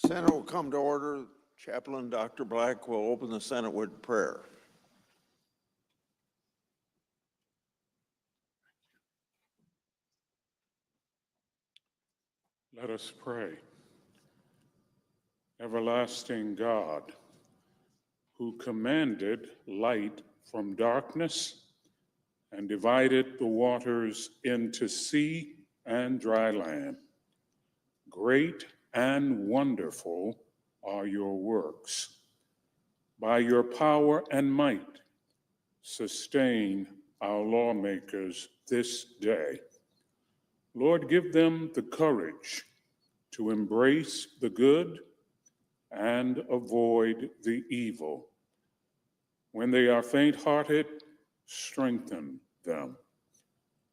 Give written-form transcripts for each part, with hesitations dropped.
Senate will come to order. Chaplain Dr. Black will open the Senate with prayer. Let us pray. Everlasting God, who commanded light from darkness and divided the waters into sea and dry land, great and wonderful are your works. By your power and might, sustain our lawmakers this day. Lord, give them the courage to embrace the good and avoid the evil. When they are faint-hearted, strengthen them.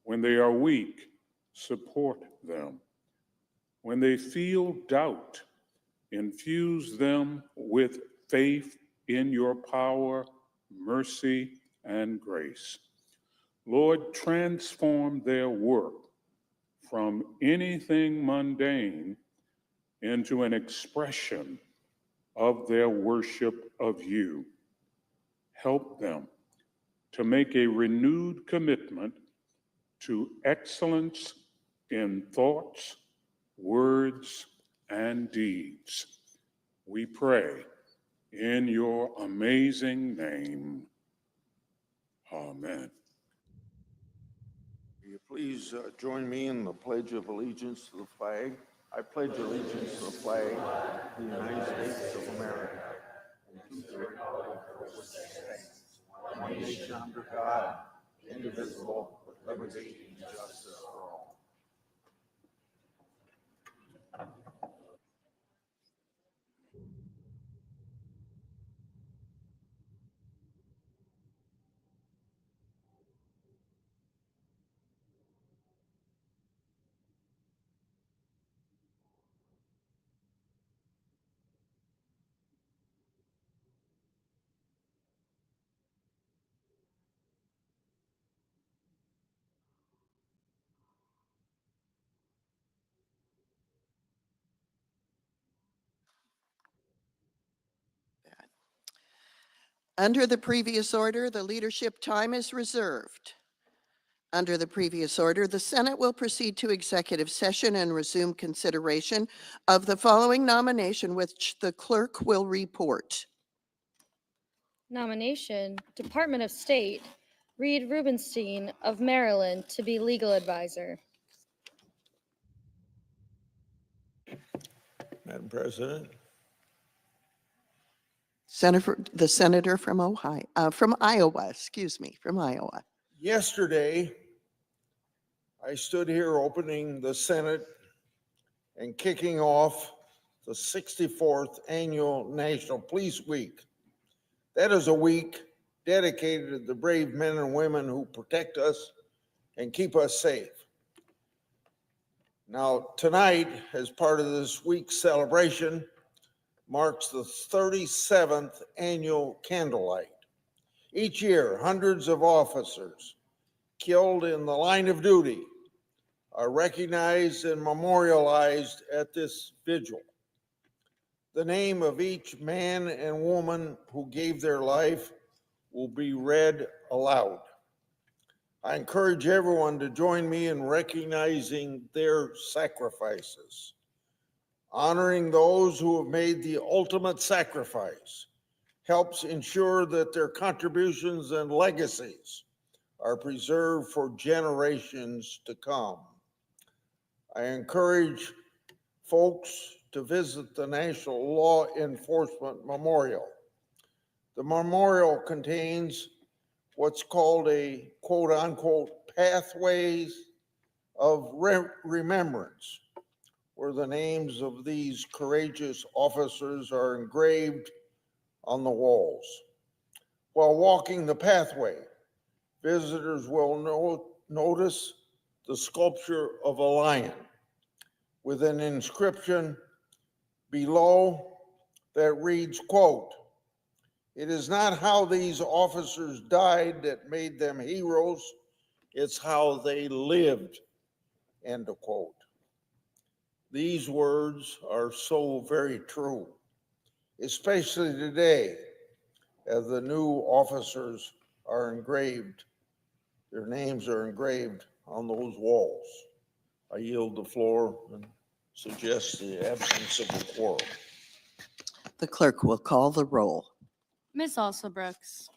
When they are weak, support them. When they feel doubt, infuse them with faith in your power, mercy, and grace. Lord, transform their work from anything mundane into an expression of their worship of you. Help them to make a renewed commitment to excellence in thoughts, words, and deeds. We pray in your amazing name. Amen. Will you please join me in the Pledge of Allegiance to the flag? I pledge allegiance to the flag of the United States of America and to the republic for which it stands, one nation under God, indivisible, with liberty and justice for all. Under the previous order, the leadership time is reserved. Under the previous order, the Senate will proceed to executive session and resume consideration of the following nomination, which the clerk will report. Nomination, Department of State, Reed Rubenstein of Maryland to be legal advisor. Madam President. The senator from Iowa. Yesterday, I stood here opening the Senate and kicking off the 64th Annual National Police Week. That is a week dedicated to the brave men and women who protect us and keep us safe. Now, tonight, as part of this week's celebration, marks the 37th annual candlelight. Each year, hundreds of officers killed in the line of duty are recognized and memorialized at this vigil. The name of each man and woman who gave their life will be read aloud. I encourage everyone to join me in recognizing their sacrifices. Honoring those who have made the ultimate sacrifice helps ensure that their contributions and legacies are preserved for generations to come. I encourage folks to visit the National Law Enforcement Memorial. The memorial contains what's called a quote-unquote pathways of remembrance, where the names of these courageous officers are engraved on the walls. While walking the pathway, visitors will notice the sculpture of a lion with an inscription below that reads, quote, "It is not how these officers died that made them heroes, it's how they lived," end of quote. These words are so very true, especially today as the new officers are engraved, their names are engraved on those walls. I yield the floor and suggest the absence of a quorum. The clerk will call the roll. Ms. Alsobrooks.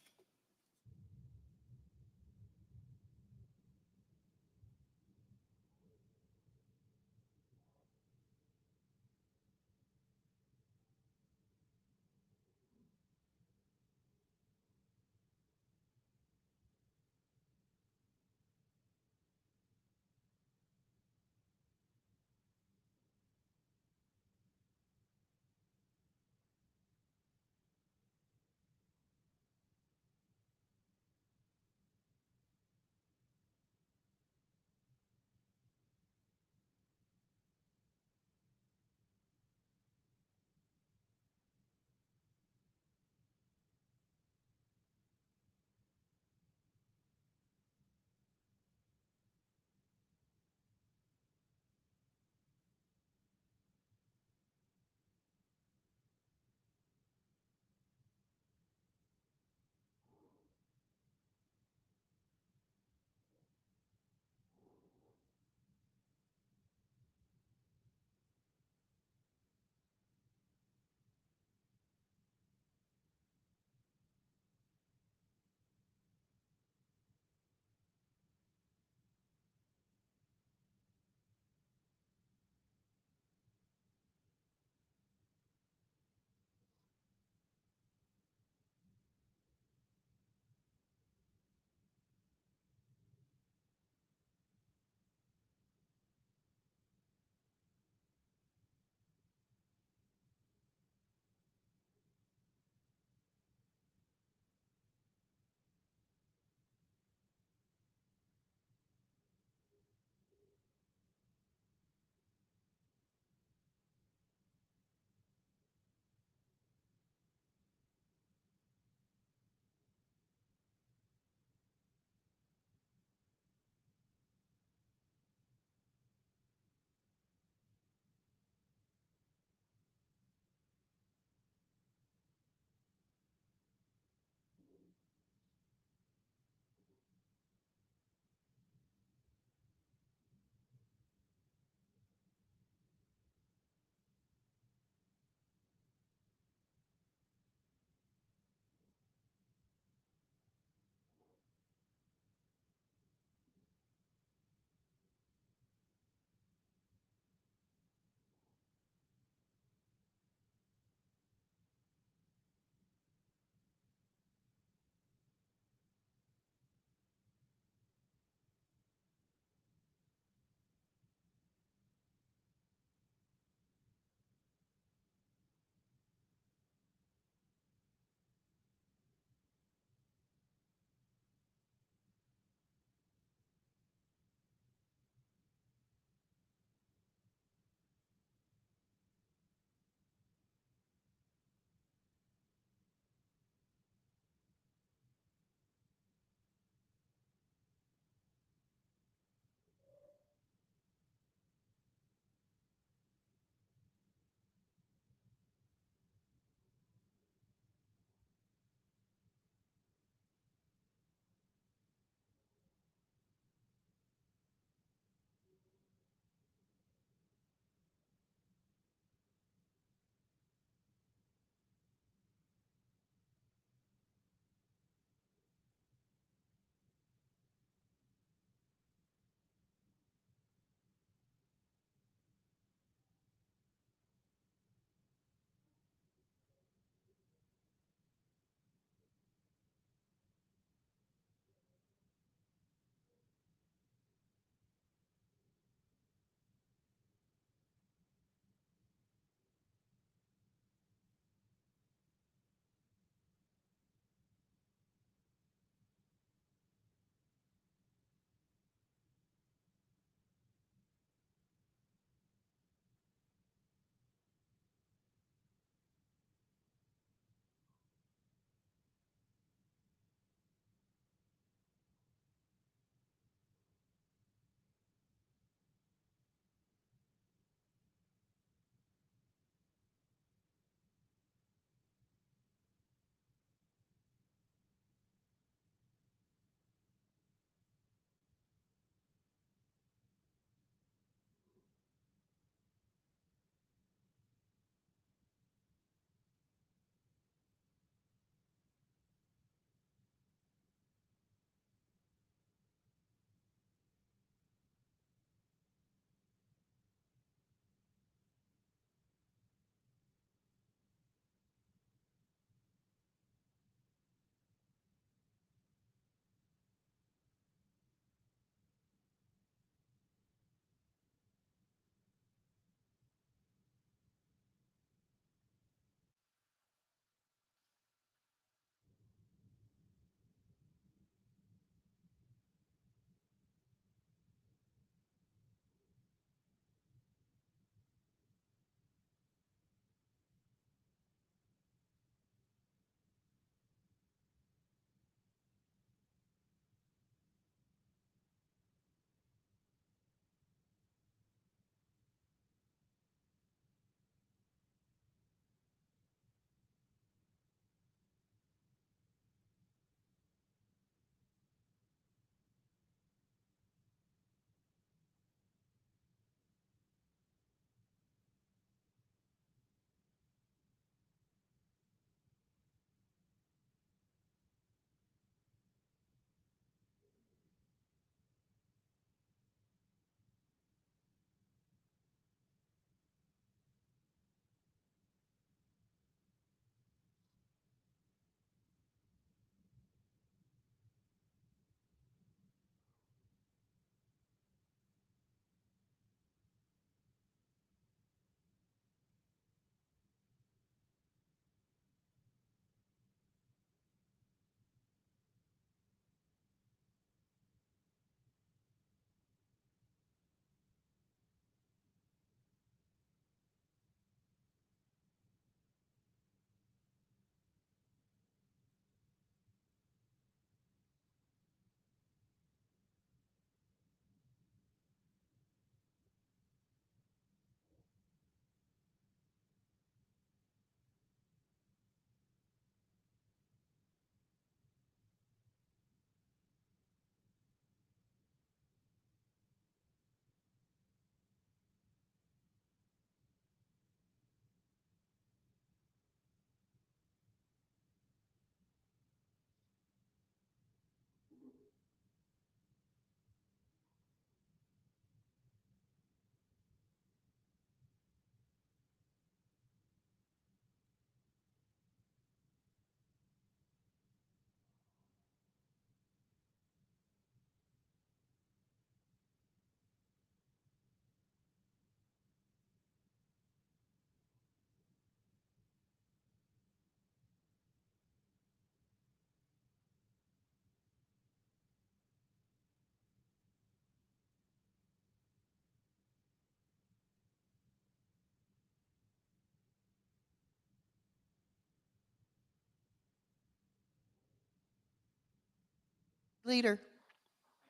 Leader.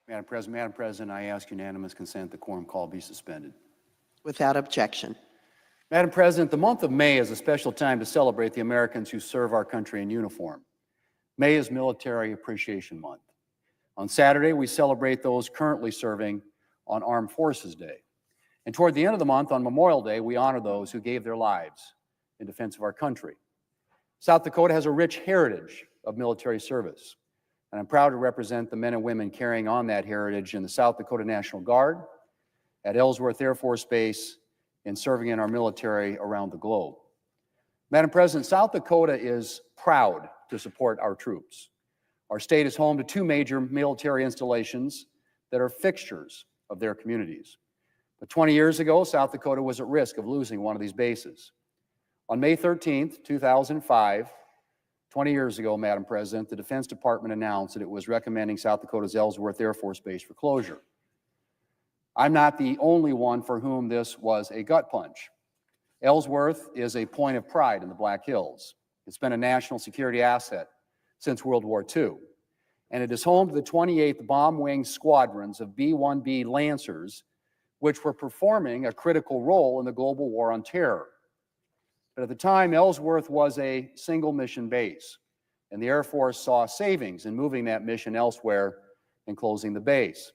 Madam President, I ask unanimous consent the quorum call be suspended. Without objection. Madam President, the month of May is a special time to celebrate the Americans who serve our country in uniform. May is Military Appreciation Month. On Saturday, we celebrate those currently serving on Armed Forces Day. And toward the end of the month, on Memorial Day, we honor those who gave their lives in defense of our country. South Dakota has a rich heritage of military service, and I'm proud to represent the men and women carrying on that heritage in the South Dakota National Guard, at Ellsworth Air Force Base, and serving in our military around the globe. Madam President, South Dakota is proud to support our troops. Our state is home to two major military installations that are fixtures of their communities. But 20 years ago, South Dakota was at risk of losing one of these bases. On May 13th, 2005, 20 years ago, Madam President, the Defense Department announced that it was recommending South Dakota's Ellsworth Air Force Base for closure. I'm not the only one for whom this was a gut punch. Ellsworth is a point of pride in the Black Hills. It's been a national security asset since World War II, and it is home to the 28th Bomb Wing Squadrons of B-1B Lancers, which were performing a critical role in the global war on terror. But at the time, Ellsworth was a single mission base, and the Air Force saw savings in moving that mission elsewhere and closing the base.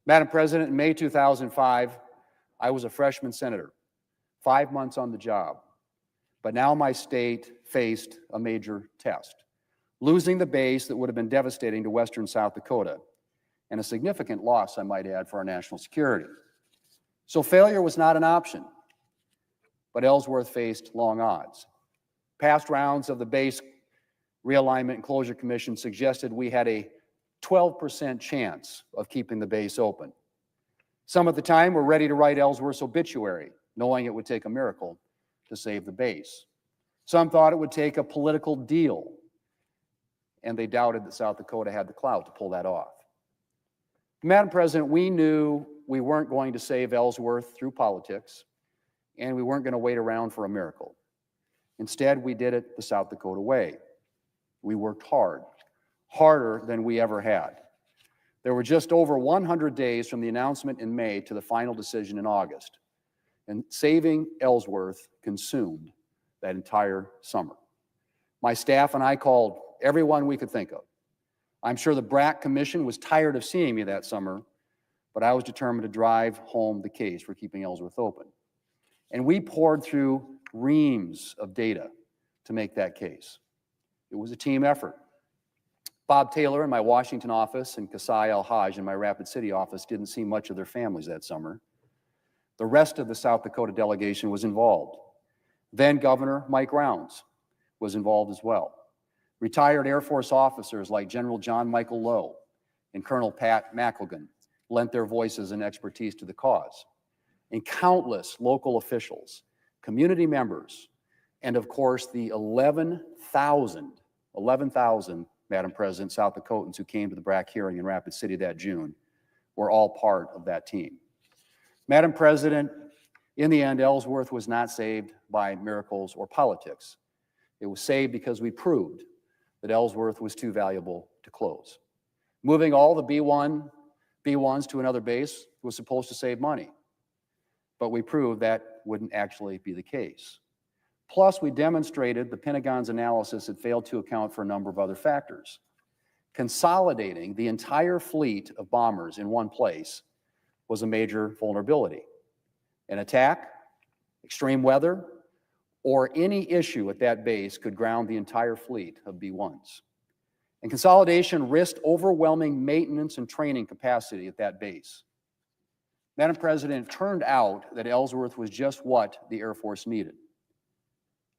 Madam President, in May 2005, I was a freshman senator, 5 months on the job. But now my state faced a major test, losing the base that would have been devastating to western South Dakota, and a significant loss, I might add, for our national security. So failure was not an option, but Ellsworth faced long odds. Past rounds of the base realignment and closure commission suggested we had a 12% chance of keeping the base open. Some at the time were ready to write Ellsworth's obituary, knowing it would take a miracle to save the base. Some thought it would take a political deal, and they doubted that South Dakota had the clout to pull that off. Madam President, we knew we weren't going to save Ellsworth through politics, and we weren't going to wait around for a miracle. Instead, we did it the South Dakota way. We worked hard, harder than we ever had. There were just over 100 days from the announcement in May to the final decision in August, and saving Ellsworth consumed that entire summer. My staff and I called everyone we could think of. I'm sure the BRAC Commission was tired of seeing me that summer, but I was determined to drive home the case for keeping Ellsworth open. And we poured through reams of data to make that case. It was a team effort. Bob Taylor in my Washington office and Kasai El-Haj in my Rapid City office didn't see much of their families that summer. The rest of the South Dakota delegation was involved. Then Governor Mike Rounds was involved as well. Retired Air Force officers like General John Michael Lowe and Colonel Pat McElgan lent their voices and expertise to the cause. And countless local officials, community members, and of course the 11,000, Madam President, South Dakotans who came to the BRAC hearing in Rapid City that June were all part of that team. Madam President, in the end, Ellsworth was not saved by miracles or politics. It was saved because we proved that Ellsworth was too valuable to close. Moving all the B-1s to another base was supposed to save money, but we proved that wouldn't actually be the case. Plus, we demonstrated the Pentagon's analysis had failed to account for a number of other factors. Consolidating the entire fleet of bombers in one place was a major vulnerability. An attack, extreme weather, or any issue at that base could ground the entire fleet of B-1s. And consolidation risked overwhelming maintenance and training capacity at that base. Madam President, it turned out that Ellsworth was just what the Air Force needed.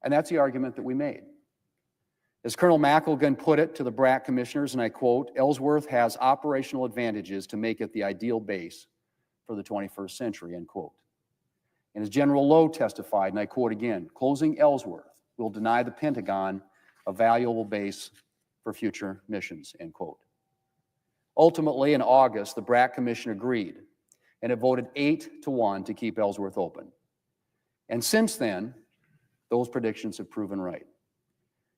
And that's the argument that we made. As Colonel McElgan put it to the BRAC commissioners, and I quote, "Ellsworth has operational advantages to make it the ideal base for the 21st century," end quote. And as General Lowe testified, and I quote again, "Closing Ellsworth will deny the Pentagon a valuable base for future missions," end quote. Ultimately, in August, the BRAC Commission agreed, and it voted 8-1 to keep Ellsworth open. And since then, those predictions have proven right.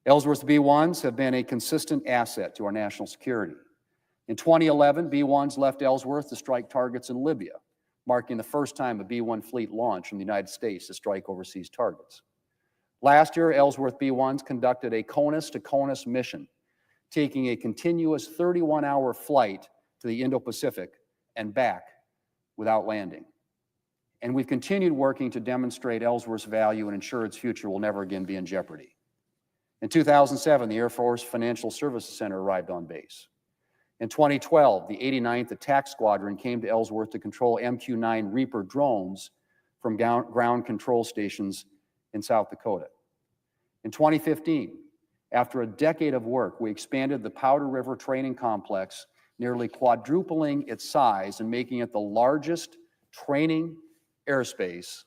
Ellsworth's B-1s have been a consistent asset to our national security. In 2011, B-1s left Ellsworth to strike targets in Libya, marking the first time a B-1 fleet launched from the United States to strike overseas targets. Last year, Ellsworth B-1s conducted a CONUS-to-CONUS mission, taking a continuous 31-hour flight to the Indo-Pacific and back without landing. And we've continued working to demonstrate Ellsworth's value and ensure its future will never again be in jeopardy. In 2007, the Air Force Financial Services Center arrived on base. In 2012, the 89th Attack Squadron came to Ellsworth to control MQ-9 Reaper drones from ground control stations in South Dakota. In 2015, after a decade of work, we expanded the Powder River Training Complex, nearly quadrupling its size and making it the largest training airspace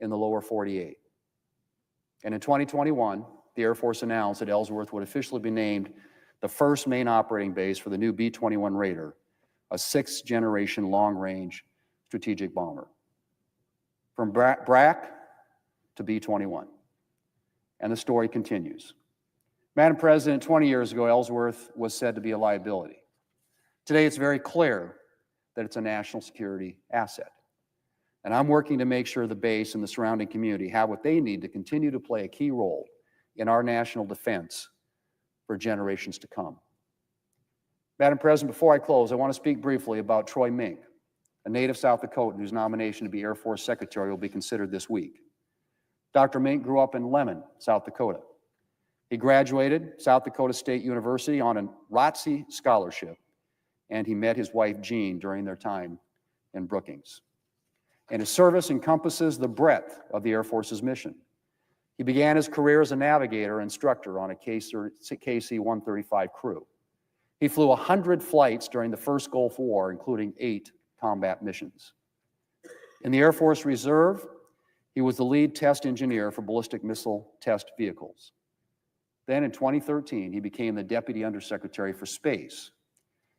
in the lower 48. And in 2021, the Air Force announced that Ellsworth would officially be named the first main operating base for the new B-21 Raider, a sixth-generation long-range strategic bomber. From BRAC to B-21. And the story continues. Madam President, 20 years ago, Ellsworth was said to be a liability. Today, it's very clear that it's a national security asset. And I'm working to make sure the base and the surrounding community have what they need to continue to play a key role in our national defense for generations to come. Madam President, before I close, I want to speak briefly about Troy Mink, a native South Dakotan whose nomination to be Air Force Secretary will be considered this week. Dr. Mink grew up in Lemon, South Dakota. He graduated South Dakota State University on a ROTC scholarship, and he met his wife, Jean, during their time in Brookings. And his service encompasses the breadth of the Air Force's mission. He began his career as a navigator instructor on a KC-135 crew. He flew 100 flights during the first Gulf War, including 8 combat missions. In the Air Force Reserve, he was the lead test engineer for ballistic missile test vehicles. Then in 2013, he became the Deputy Undersecretary for Space.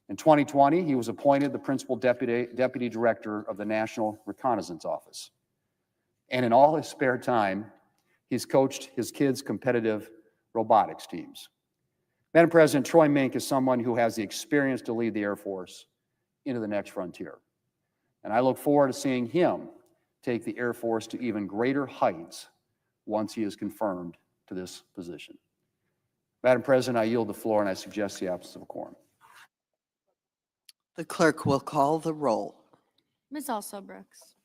In 2020, he was appointed the Principal Deputy Director of the National Reconnaissance Office. And in all his spare time, he's coached his kids' competitive robotics teams. Madam President, Troy Mink is someone who has the experience to lead the Air Force into the next frontier. And I look forward to seeing him take the Air Force to even greater heights once he is confirmed to this position. Madam President, I yield the floor and I suggest the absence of a quorum. The clerk will call the roll. Ms. Also Brooks.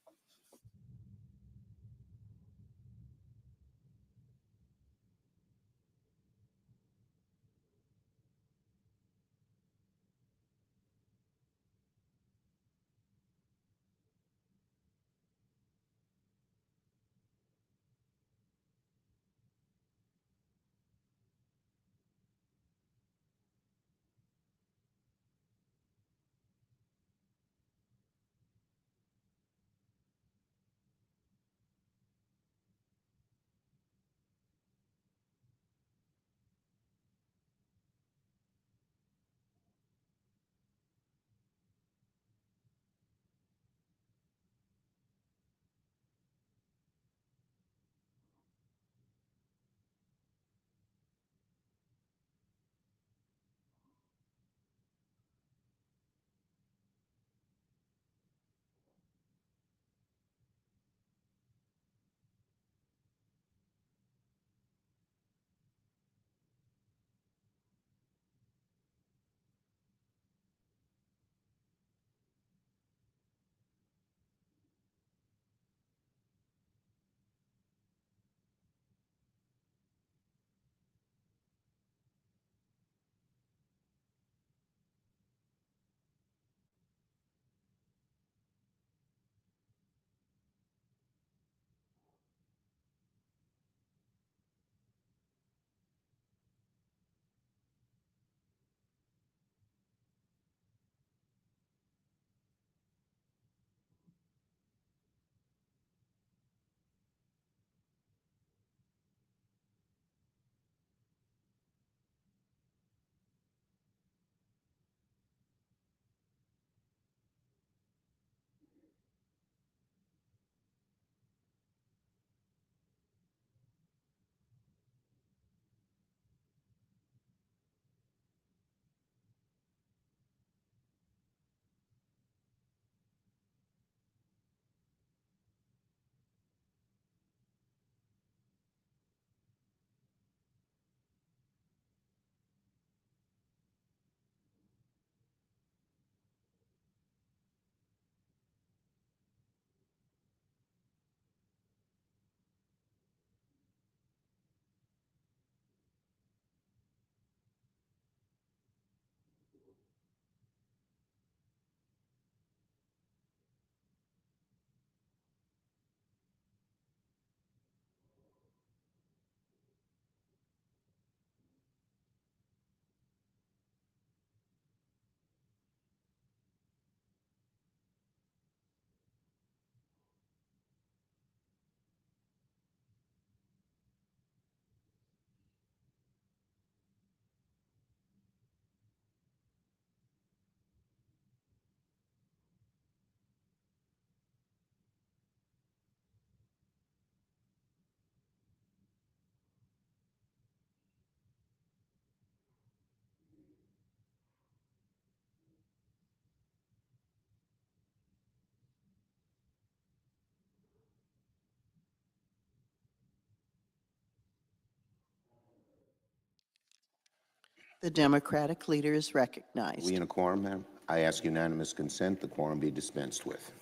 The Democratic leader is recognized. We in a quorum, ma'am? I ask unanimous consent the quorum be dispensed with.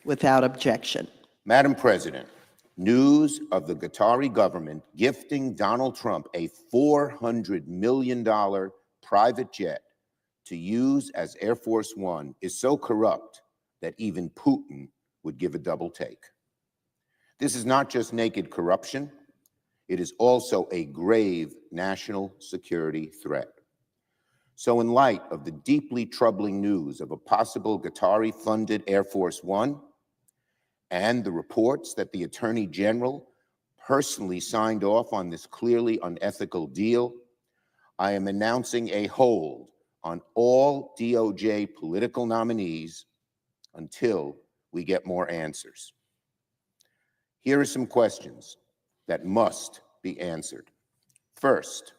Without objection. Madam President, news of the Qatari government gifting Donald Trump a $400 million private jet to use as Air Force One is so corrupt that even Putin would give a double take. This is not just naked corruption, it is also a grave national security threat. So in light of the deeply troubling news of a possible Qatari-funded Air Force One and the reports that the Attorney General personally signed off on this clearly unethical deal, I am announcing a hold on all DOJ political nominees until we get more answers. Here are some questions that must be answered. First,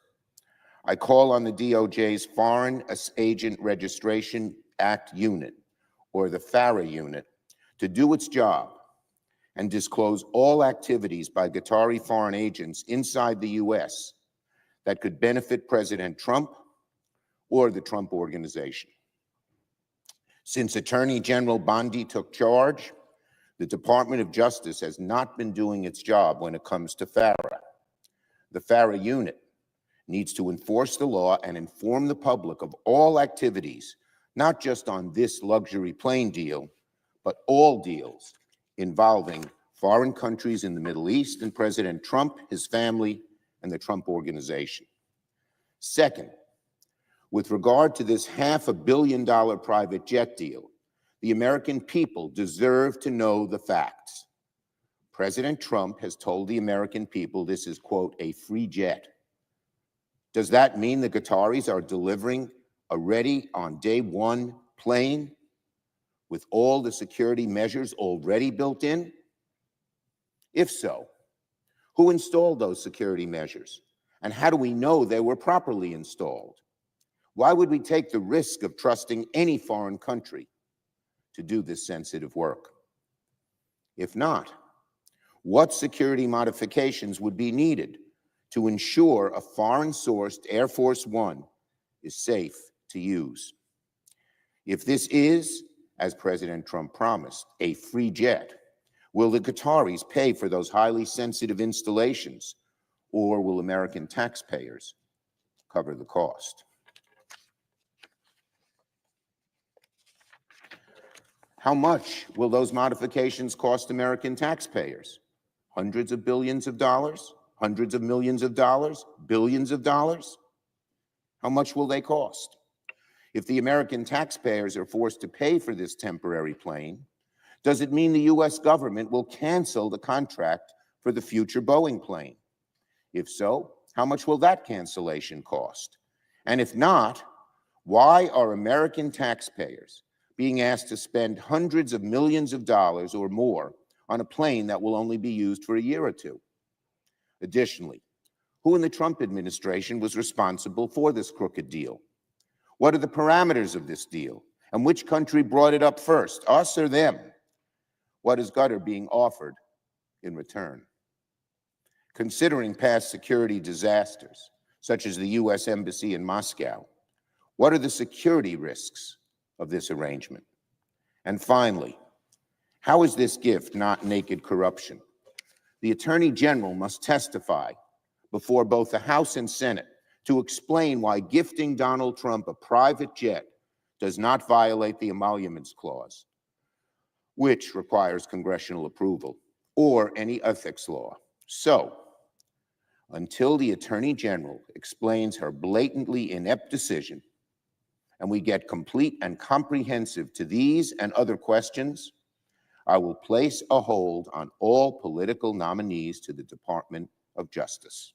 I call on the DOJ's Foreign Agent Registration Act Unit, or the FARA unit, to do its job and disclose all activities by Qatari foreign agents inside the U.S. that could benefit President Trump or the Trump Organization. Since Attorney General Bondi took charge, the Department of Justice has not been doing its job when it comes to FARA. The FARA unit needs to enforce the law and inform the public of all activities, not just on this luxury plane deal, but all deals involving foreign countries in the Middle East and President Trump, his family, and the Trump Organization. Second, with regard to this $500 million private jet deal, the American people deserve to know the facts. President Trump has told the American people this is, quote, a free jet. Does that mean the Qataris are delivering a ready on day one plane with all the security measures already built in? If so, who installed those security measures? And how do we know they were properly installed? Why would we take the risk of trusting any foreign country to do this sensitive work? If not, what security modifications would be needed to ensure a foreign-sourced Air Force One is safe to use? If this is, as President Trump promised, a free jet, will the Qataris pay for those highly sensitive installations, or will American taxpayers cover the cost? How much will those modifications cost American taxpayers? Hundreds of billions of dollars? Hundreds of millions of dollars? Billions of dollars? How much will they cost? If the American taxpayers are forced to pay for this temporary plane, does it mean the U.S. government will cancel the contract for the future Boeing plane? If so, how much will that cancellation cost? And if not, why are American taxpayers being asked to spend hundreds of millions of dollars or more on a plane that will only be used for a year or two? Additionally, who in the Trump administration was responsible for this crooked deal? What are the parameters of this deal? And which country brought it up first, us or them? What is Qatar being offered in return? Considering past security disasters, such as the U.S. Embassy in Moscow, what are the security risks of this arrangement? And finally, how is this gift not naked corruption? The Attorney General must testify before both the House and Senate to explain why gifting Donald Trump a private jet does not violate the Emoluments Clause, which requires congressional approval, or any ethics law. So, until the Attorney General explains her blatantly inept decision, and we get complete and comprehensive to these and other questions, I will place a hold on all political nominees to the Department of Justice.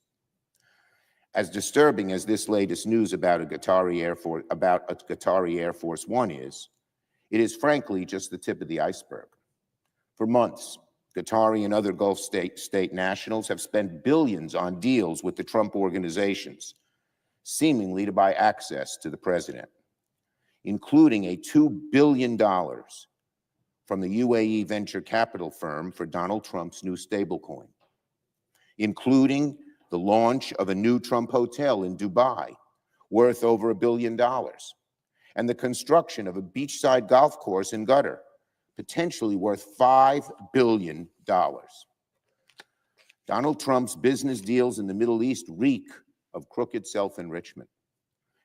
As disturbing as this latest news about a Qatari Air Force One is, it is frankly just the tip of the iceberg. For months, Qatari and other Gulf state nationals have spent billions on deals with the Trump organizations, seemingly to buy access to the president, including a $2 billion from the UAE venture capital firm for Donald Trump's new stablecoin, including the launch of a new Trump hotel in Dubai, worth over $1 billion, and the construction of a beachside golf course in Qatar, potentially worth $5 billion. Donald Trump's business deals in the Middle East reek of crooked self-enrichment.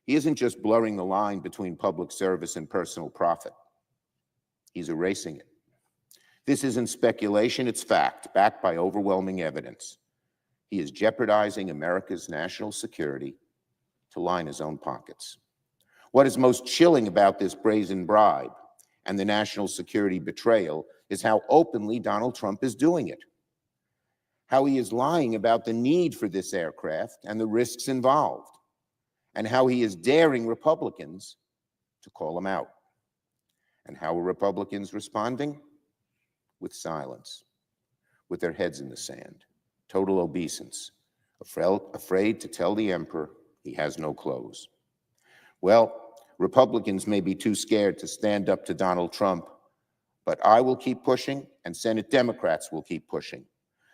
He isn't just blurring the line between public service and personal profit. He's erasing it. This isn't speculation, it's fact, backed by overwhelming evidence. He is jeopardizing America's national security to line his own pockets. What is most chilling about this brazen bribe and the national security betrayal is how openly Donald Trump is doing it. How he is lying about the need for this aircraft and the risks involved, and how he is daring Republicans to call him out. And how are Republicans responding? With silence, with their heads in the sand, total obeisance, afraid to tell the emperor he has no clothes. Well, Republicans may be too scared to stand up to Donald Trump, but I will keep pushing, and Senate Democrats will keep pushing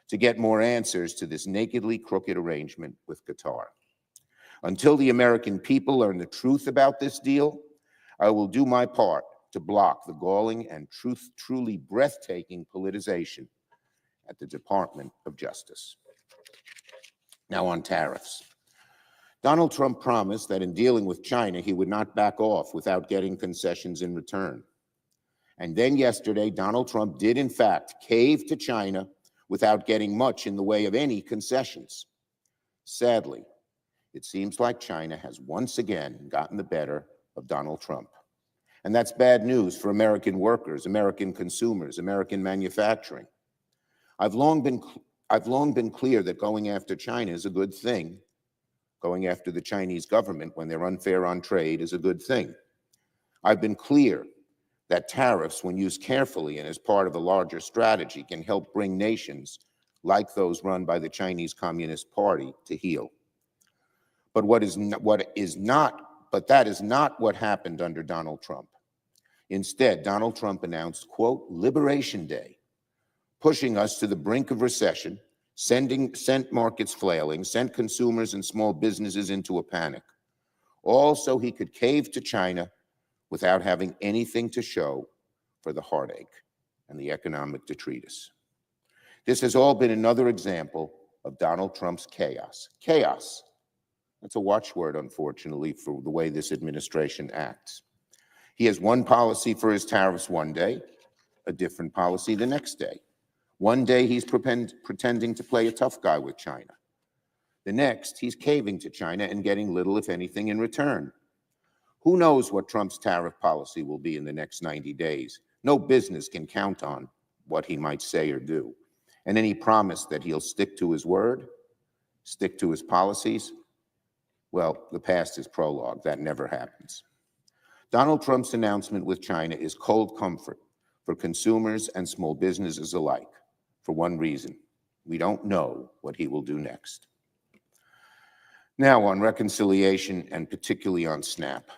to get more answers to this nakedly crooked arrangement with Qatar. Until the American people learn the truth about this deal, I will do my part to block the galling and truly breathtaking politicization at the Department of Justice. Now on tariffs. Donald Trump promised that in dealing with China, he would not back off without getting concessions in return. And then yesterday, Donald Trump did in fact cave to China without getting much in the way of any concessions. Sadly, it seems like China has once again gotten the better of Donald Trump. And that's bad news for American workers, American consumers, American manufacturing. I've long been clear that going after China is a good thing. Going after the Chinese government when they're unfair on trade is a good thing. I've been clear that tariffs, when used carefully and as part of a larger strategy, can help bring nations like those run by the Chinese Communist Party to heel. But that is not what happened under Donald Trump. Instead, Donald Trump announced, quote, Liberation Day, pushing us to the brink of recession, sent markets flailing, sent consumers and small businesses into a panic, all so he could cave to China without having anything to show for the heartache and the economic detritus. This has all been another example of Donald Trump's chaos. Chaos. That's a watchword, unfortunately, for the way this administration acts. He has one policy for his tariffs one day, a different policy the next day. One day he's pretending to play a tough guy with China. The next, he's caving to China and getting little, if anything, in return. Who knows what Trump's tariff policy will be in the next 90 days? No business can count on what he might say or do. And any promise that he'll stick to his word, stick to his policies, well, the past is prologue. That never happens. Donald Trump's announcement with China is cold comfort for consumers and small businesses alike, for one reason. We don't know what he will do next. Now on reconciliation, and particularly on SNAP,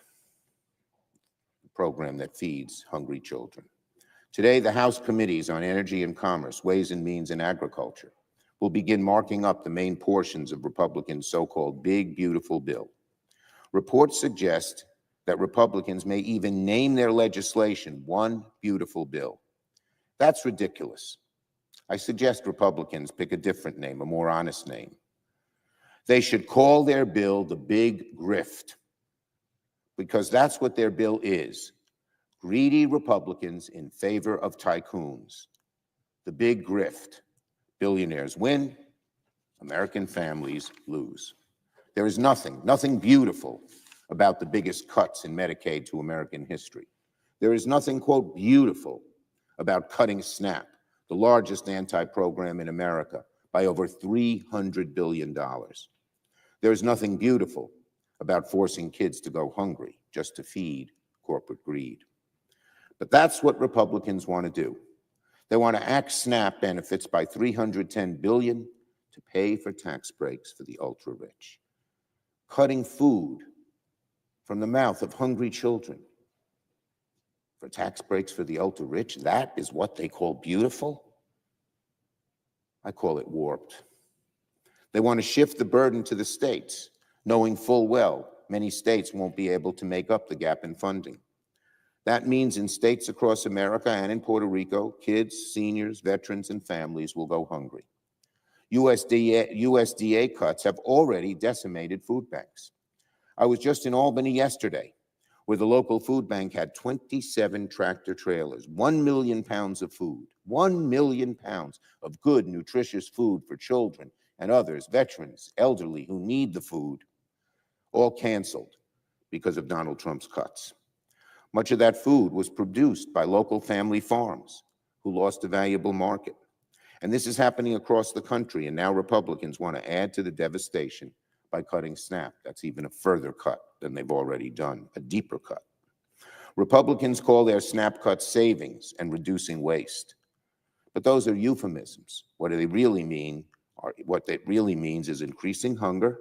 the program that feeds hungry children. Today, the House Committees on Energy and Commerce, Ways and Means, and Agriculture will begin marking up the main portions of Republicans' so-called Big Beautiful Bill. Reports suggest that Republicans may even name their legislation One Beautiful Bill. That's ridiculous. I suggest Republicans pick a different name, a more honest name. They should call their bill the Big Grift, because that's what their bill is. Greedy Republicans in favor of tycoons. The Big Grift. Billionaires win, American families lose. There is nothing beautiful about the biggest cuts in Medicaid to American history. There is nothing, quote, beautiful about cutting SNAP, the largest anti-program in America, by over $300 billion. There is nothing beautiful about forcing kids to go hungry just to feed corporate greed. But that's what Republicans want to do. They want to axe SNAP benefits by $310 billion to pay for tax breaks for the ultra-rich. Cutting food from the mouth of hungry children for tax breaks for the ultra-rich, that is what they call beautiful? I call it warped. They want to shift the burden to the states, knowing full well many states won't be able to make up the gap in funding. That means in states across America and in Puerto Rico, kids, seniors, veterans, and families will go hungry. USDA cuts have already decimated food banks. I was just in Albany yesterday, where the local food bank had 27 tractor trailers, 1 million pounds of food, 1 million pounds of good, nutritious food for children and others, veterans, elderly who need the food, all canceled because of Donald Trump's cuts. Much of that food was produced by local family farms who lost a valuable market. And this is happening across the country, and now Republicans want to add to the devastation by cutting SNAP. That's even a further cut than they've already done, a deeper cut. Republicans call their SNAP cuts savings and reducing waste. But those are euphemisms. What it really means is increasing hunger,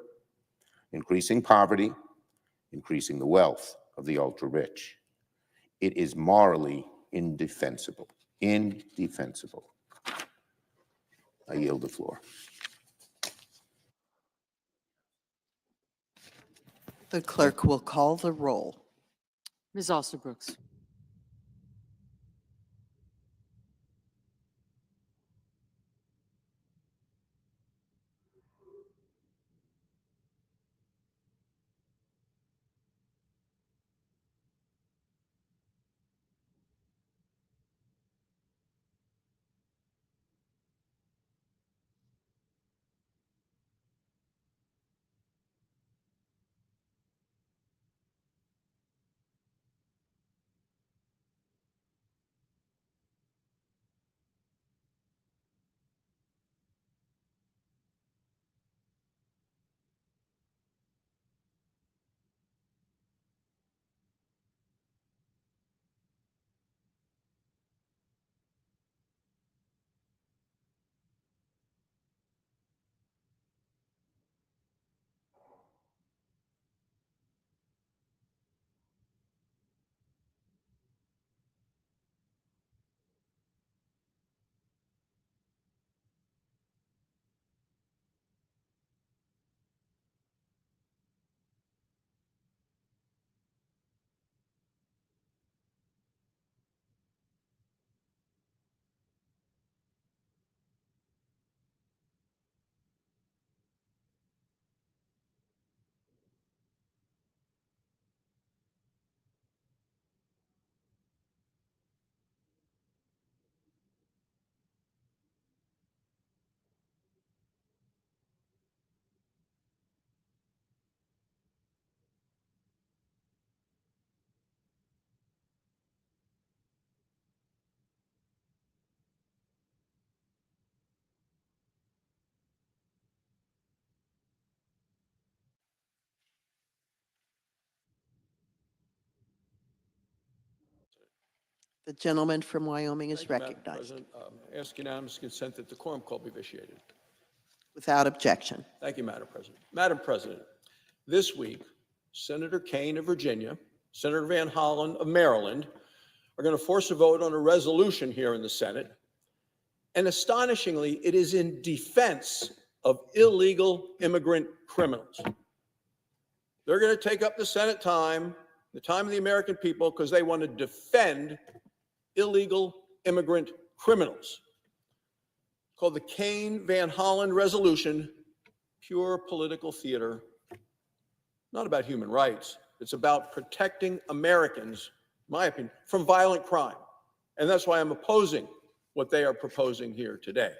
increasing poverty, increasing the wealth of the ultra-rich. It is morally indefensible. Indefensible. I yield the floor. The clerk will call the roll. Ms. Alsobrooks. The gentleman from Wyoming is Thank you, Madam recognized. President. Ask unanimous consent that the quorum call be vitiated. Without objection. Thank you, Madam President. Madam President, this week, Senator Kaine of Virginia, Senator Van Hollen of Maryland are going to force a vote on a resolution here in the Senate. And astonishingly, it is in defense of illegal immigrant criminals. They're going to take up the Senate time, the time of the American people, because they want to defend illegal immigrant criminals. Called the Kaine-Van Hollen Resolution, pure political theater, not about human rights. It's about protecting Americans, in my opinion, from violent crime. And that's why I'm opposing what they are proposing here today.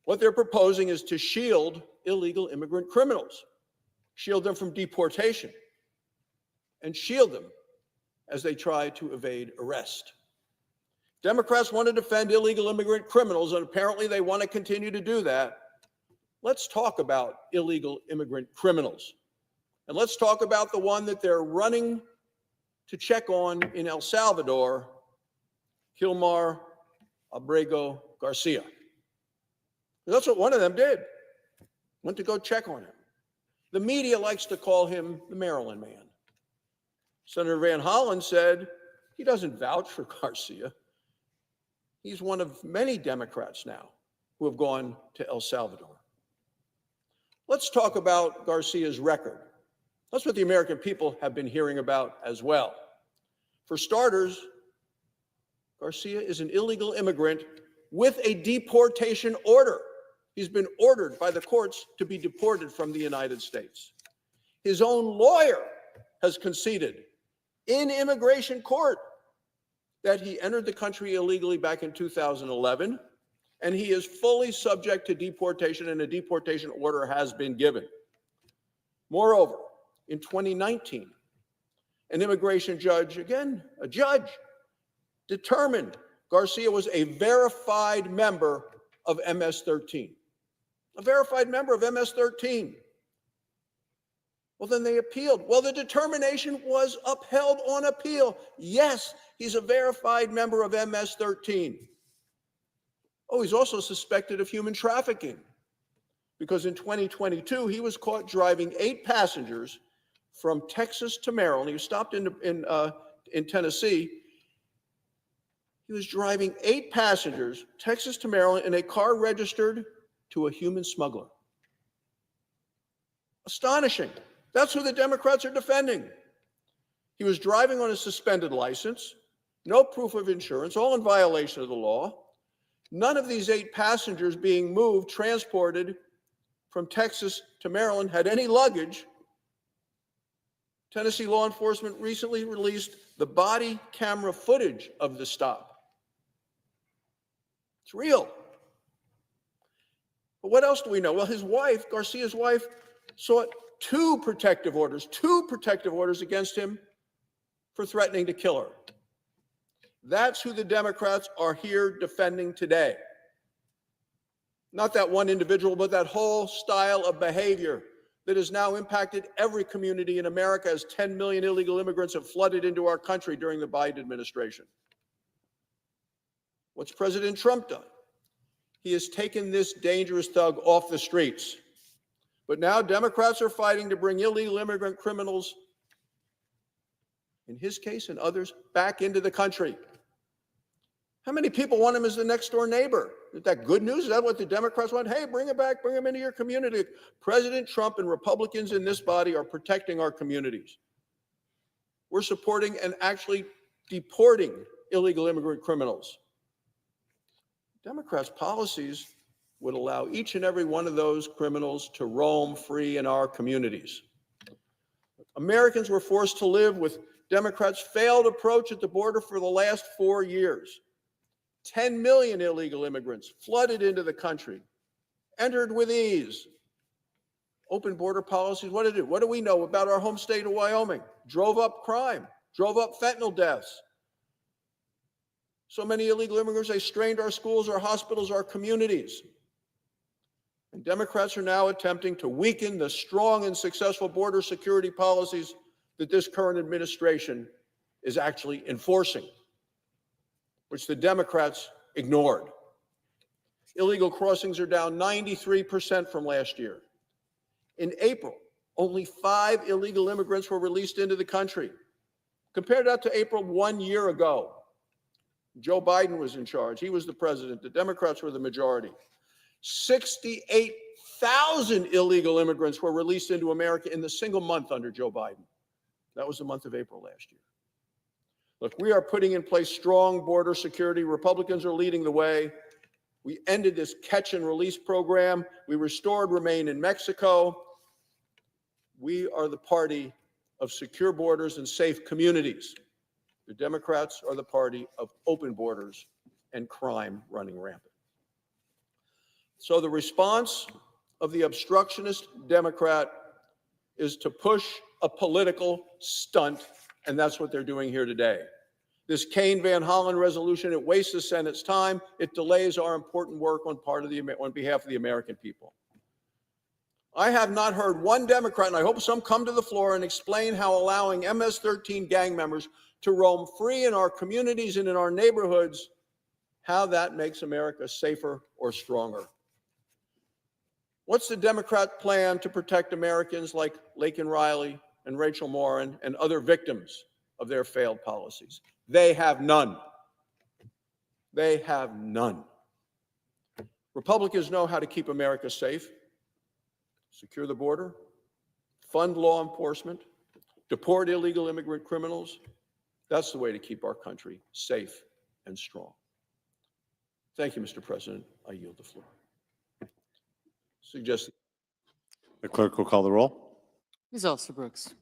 What they're proposing is to shield illegal immigrant criminals, shield them from deportation, and shield them as they try to evade arrest. Democrats want to defend illegal immigrant criminals, and apparently they want to continue to do that. Let's talk about illegal immigrant criminals. And let's talk about the one that they're running to check on in El Salvador, Gilmar Abrego Garcia. That's what one of them did. Went to go check on him. The media likes to call him the Maryland man. Senator Van Hollen said he doesn't vouch for Garcia. He's one of many Democrats now who have gone to El Salvador. Let's talk about Garcia's record. That's what the American people have been hearing about as well. For starters, Garcia is an illegal immigrant with a deportation order. He's been ordered by the courts to be deported from the United States. His own lawyer has conceded in immigration court that he entered the country illegally back in 2011, and he is fully subject to deportation, and a deportation order has been given. Moreover, in 2019, an immigration judge, again, a judge, determined Garcia was a verified member of MS-13. A verified member of MS-13. Well, then they appealed. Well, the determination was upheld on appeal. Yes, he's a verified member of MS-13. Oh, he's also suspected of human trafficking because in 2022, he was caught driving 8 passengers from Texas to Maryland. He was stopped in Tennessee. He was driving 8 passengers, Texas to Maryland, in a car registered to a human smuggler. Astonishing. That's who the Democrats are defending. He was driving on a suspended license, no proof of insurance, all in violation of the law. None of these 8 passengers being moved, transported from Texas to Maryland had any luggage. Tennessee law enforcement recently released the body camera footage of the stop. It's real. But what else do we know? Well, his wife, Garcia's wife, sought 2 protective orders against him for threatening to kill her. That's who the Democrats are here defending today. Not that one individual, but that whole style of behavior that has now impacted every community in America as 10 million illegal immigrants have flooded into our country during the Biden administration. What's President Trump done? He has taken this dangerous thug off the streets. But now Democrats are fighting to bring illegal immigrant criminals, in his case and others, back into the country. How many people want him as the next door neighbor? Is that good news? Is that what the Democrats want? Hey, bring him back, bring him into your community. President Trump and Republicans in this body are protecting our communities. We're supporting and actually deporting illegal immigrant criminals. Democrats' policies would allow each and every one of those criminals to roam free in our communities. Americans were forced to live with Democrats' failed approach at the border for the last 4 years. 10 million illegal immigrants flooded into the country, entered with ease. Open border policies, what did it do? What do we know about our home state of Wyoming? Drove up crime, drove up fentanyl deaths. So many illegal immigrants, they strained our schools, our hospitals, our communities. And Democrats are now attempting to weaken the strong and successful border security policies that this current administration is actually enforcing, which the Democrats ignored. Illegal crossings are down 93% from last year. In April, only 5 illegal immigrants were released into the country. Compare that to April 1 year ago. Joe Biden was in charge. He was the president. The Democrats were the majority. 68,000 illegal immigrants were released into America in the single month under Joe Biden. That was the month of April last year. Look, we are putting in place strong border security. Republicans are leading the way. We ended this catch and release program. We restored Remain in Mexico. We are the party of secure borders and safe communities. The Democrats are the party of open borders and crime running rampant. So the response of the obstructionist Democrat is to push a political stunt, and that's what they're doing here today. This Kane-Van Hollen resolution, it wastes the Senate's time. It delays our important work on behalf of the American people. I have not heard one Democrat, and I hope some come to the floor and explain how allowing MS-13 gang members to roam free in our communities and in our neighborhoods, how that makes America safer or stronger. What's the Democrat plan to protect Americans like Laken Riley and Rachel Morin and other victims of their failed policies? They have none. They have none. Republicans know how to keep America safe, secure the border, fund law enforcement, deport illegal immigrant criminals. That's the way to keep our country safe and strong. Thank you, Mr. President. I yield the floor. Suggest The clerk will call the roll. Ms. Alsobrooks.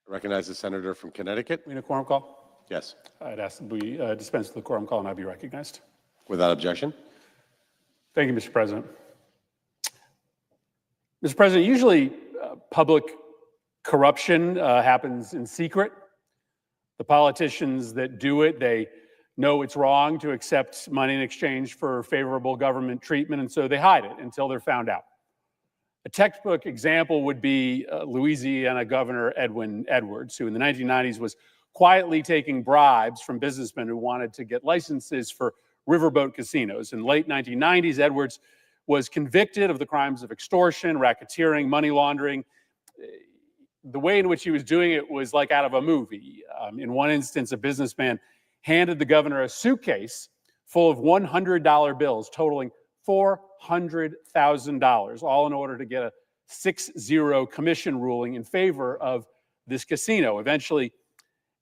I recognize the senator from Connecticut. We need a quorum call? Yes. I'd ask that we dispense with the quorum call and I be recognized. Without objection. Thank you, Mr. President. Mr. President, usually public corruption happens in secret. The politicians that do it, they know it's wrong to accept money in exchange for favorable government treatment, and so they hide it until they're found out. A textbook example would be Louisiana Governor Edwin Edwards, who in the 1990s was quietly taking bribes from businessmen who wanted to get licenses for riverboat casinos. In the late 1990s, Edwards was convicted of the crimes of extortion, racketeering, money laundering. The way in which he was doing it was like out of a movie. In one instance, a businessman handed the governor a suitcase full of $100 bills totaling $400,000, all in order to get a 6-0 commission ruling in favor of this casino. Eventually,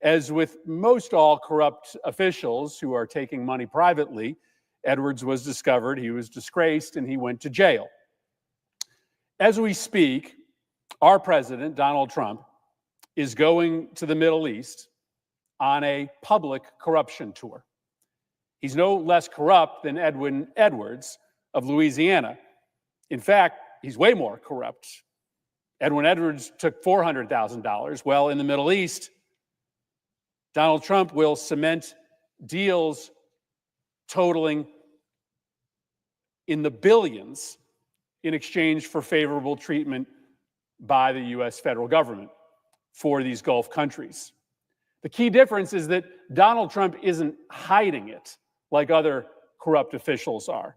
as with most all corrupt officials who are taking money privately, Edwards was discovered, he was disgraced, and he went to jail. As we speak, our president, Donald Trump, is going to the Middle East on a public corruption tour. He's no less corrupt than Edwin Edwards of Louisiana. In fact, he's way more corrupt. Edwin Edwards took $400,000. Well, in the Middle East, Donald Trump will cement deals totaling in the billions in exchange for favorable treatment by the U.S. federal government for these Gulf countries. The key difference is that Donald Trump isn't hiding it like other corrupt officials are.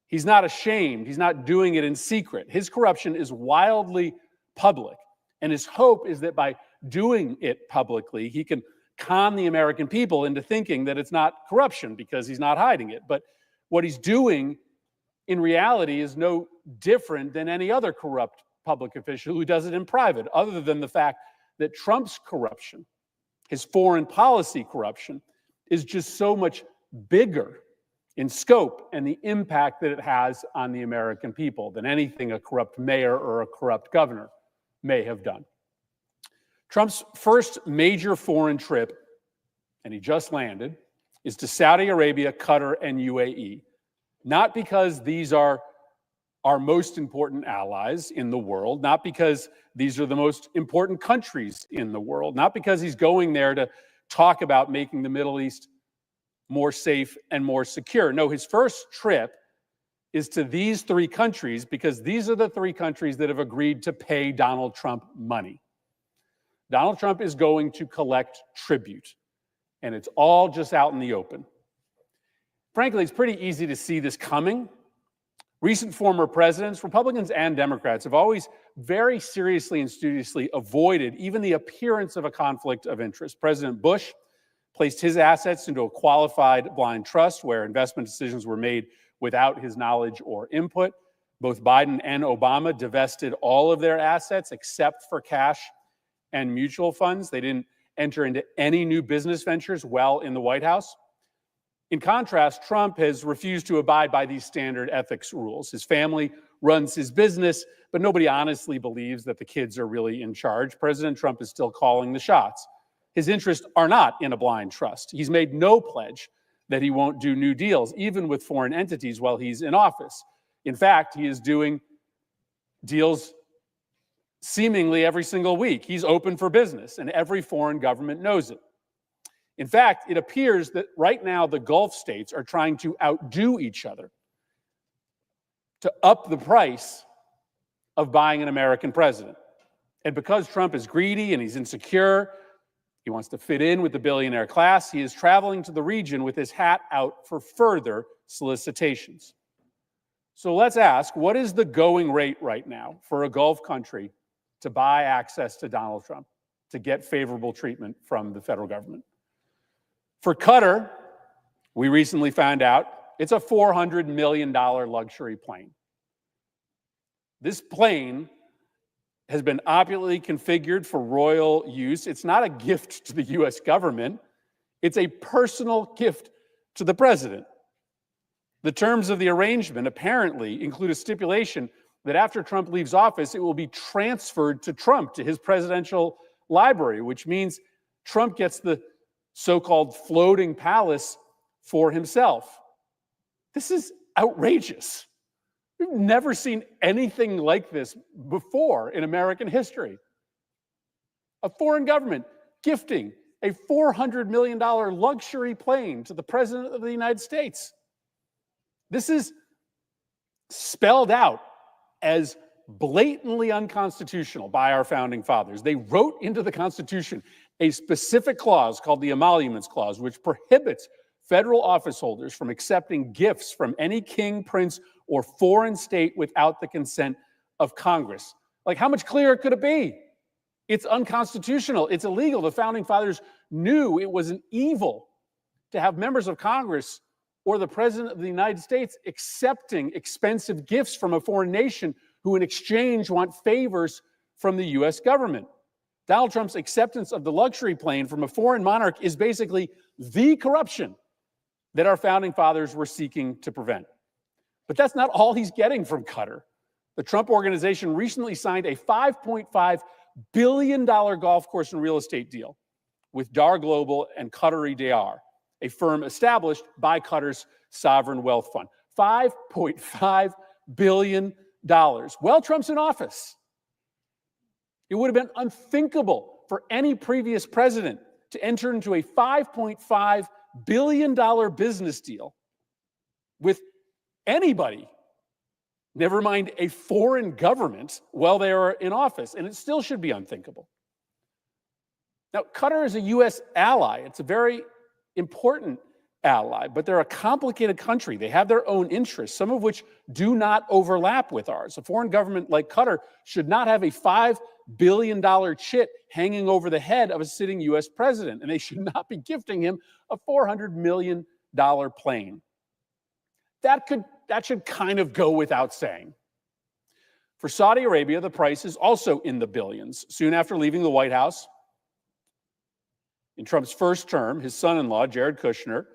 He's not ashamed. He's not doing it in secret. His corruption is wildly public, and his hope is that by doing it publicly, he can con the American people into thinking that it's not corruption because he's not hiding it. But what he's doing in reality is no different than any other corrupt public official who does it in private, other than the fact that Trump's corruption, his foreign policy corruption, is just so much bigger in scope and the impact that it has on the American people than anything a corrupt mayor or a corrupt governor may have done. Trump's first major foreign trip, and he just landed, is to Saudi Arabia, Qatar, and UAE. Not because these are our most important allies in the world, not because these are the most important countries in the world, not because he's going there to talk about making the Middle East more safe and more secure. No, his first trip is to these three countries because these are the three countries that have agreed to pay Donald Trump money. Donald Trump is going to collect tribute, and it's all just out in the open. Frankly, it's pretty easy to see this coming. Recent former presidents, Republicans and Democrats, have always very seriously and studiously avoided even the appearance of a conflict of interest. President Bush placed his assets into a qualified blind trust where investment decisions were made without his knowledge or input. Both Biden and Obama divested all of their assets except for cash and mutual funds. They didn't enter into any new business ventures while in the White House. In contrast, Trump has refused to abide by these standard ethics rules. His family runs his business, but nobody honestly believes that the kids are really in charge. President Trump is still calling the shots. His interests are not in a blind trust. He's made no pledge that he won't do new deals, even with foreign entities, while he's in office. In fact, he is doing deals seemingly every single week. He's open for business, and every foreign government knows it. In fact, it appears that right now the Gulf states are trying to outdo each other to up the price of buying an American president. And because Trump is greedy and he's insecure, he wants to fit in with the billionaire class, he is traveling to the region with his hat out for further solicitations. So let's ask, what is the going rate right now for a Gulf country to buy access to Donald Trump, to get favorable treatment from the federal government? For Qatar, we recently found out it's a $400 million luxury plane. This plane has been opulently configured for royal use. It's not a gift to the U.S. government. It's a personal gift to the president. The terms of the arrangement apparently include a stipulation that after Trump leaves office, it will be transferred to Trump, to his presidential library, which means Trump gets the so-called floating palace for himself. This is outrageous. We've never seen anything like this before in American history. A foreign government gifting a $400 million luxury plane to the President of the United States. This is spelled out as blatantly unconstitutional by our founding fathers. They wrote into the Constitution a specific clause called the Emoluments Clause, which prohibits federal office holders from accepting gifts from any king, prince, or foreign state without the consent of Congress. Like, how much clearer could it be? It's unconstitutional. It's illegal. The founding fathers knew it was an evil to have members of Congress or the President of the United States accepting expensive gifts from a foreign nation who in exchange want favors from the US government. Donald Trump's acceptance of the luxury plane from a foreign monarch is basically the corruption that our founding fathers were seeking to prevent. But that's not all he's getting from Qatar. The Trump Organization recently signed a $5.5 billion golf course and real estate deal with Dar Global and Qatari Dar, a firm established by Qatar's sovereign wealth fund. $5.5 billion while Trump's in office. It would have been unthinkable for any previous president to enter into a $5.5 billion business deal with anybody, never mind a foreign government, while they are in office, and it still should be unthinkable. Now, Qatar is a U.S. ally. It's a very important ally, but they're a complicated country. They have their own interests, some of which do not overlap with ours. A foreign government like Qatar should not have a $5 billion chit hanging over the head of a sitting U.S. president, and they should not be gifting him a $400 million plane. That should kind of go without saying. For Saudi Arabia, the price is also in the billions. Soon after leaving the White House, in Trump's first term, his son-in-law, Jared Kushner,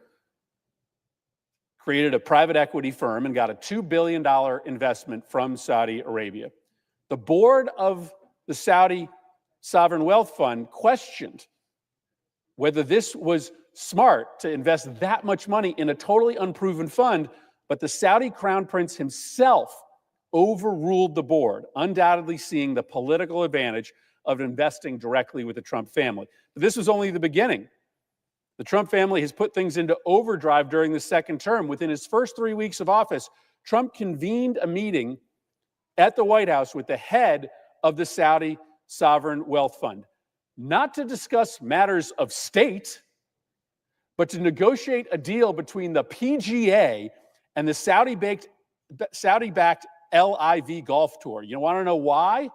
created a private equity firm and got a $2 billion investment from Saudi Arabia. The board of the Saudi Sovereign Wealth Fund questioned whether this was smart to invest that much money in a totally unproven fund, but the Saudi Crown Prince himself overruled the board, undoubtedly seeing the political advantage of investing directly with the Trump family. But this was only the beginning. The Trump family has put things into overdrive during the second term. Within his first 3 weeks of office, Trump convened a meeting at the White House with the head of the Saudi Sovereign Wealth Fund, not to discuss matters of state, but to negotiate a deal between the PGA and the Saudi-backed LIV Golf Tour. You want to know why?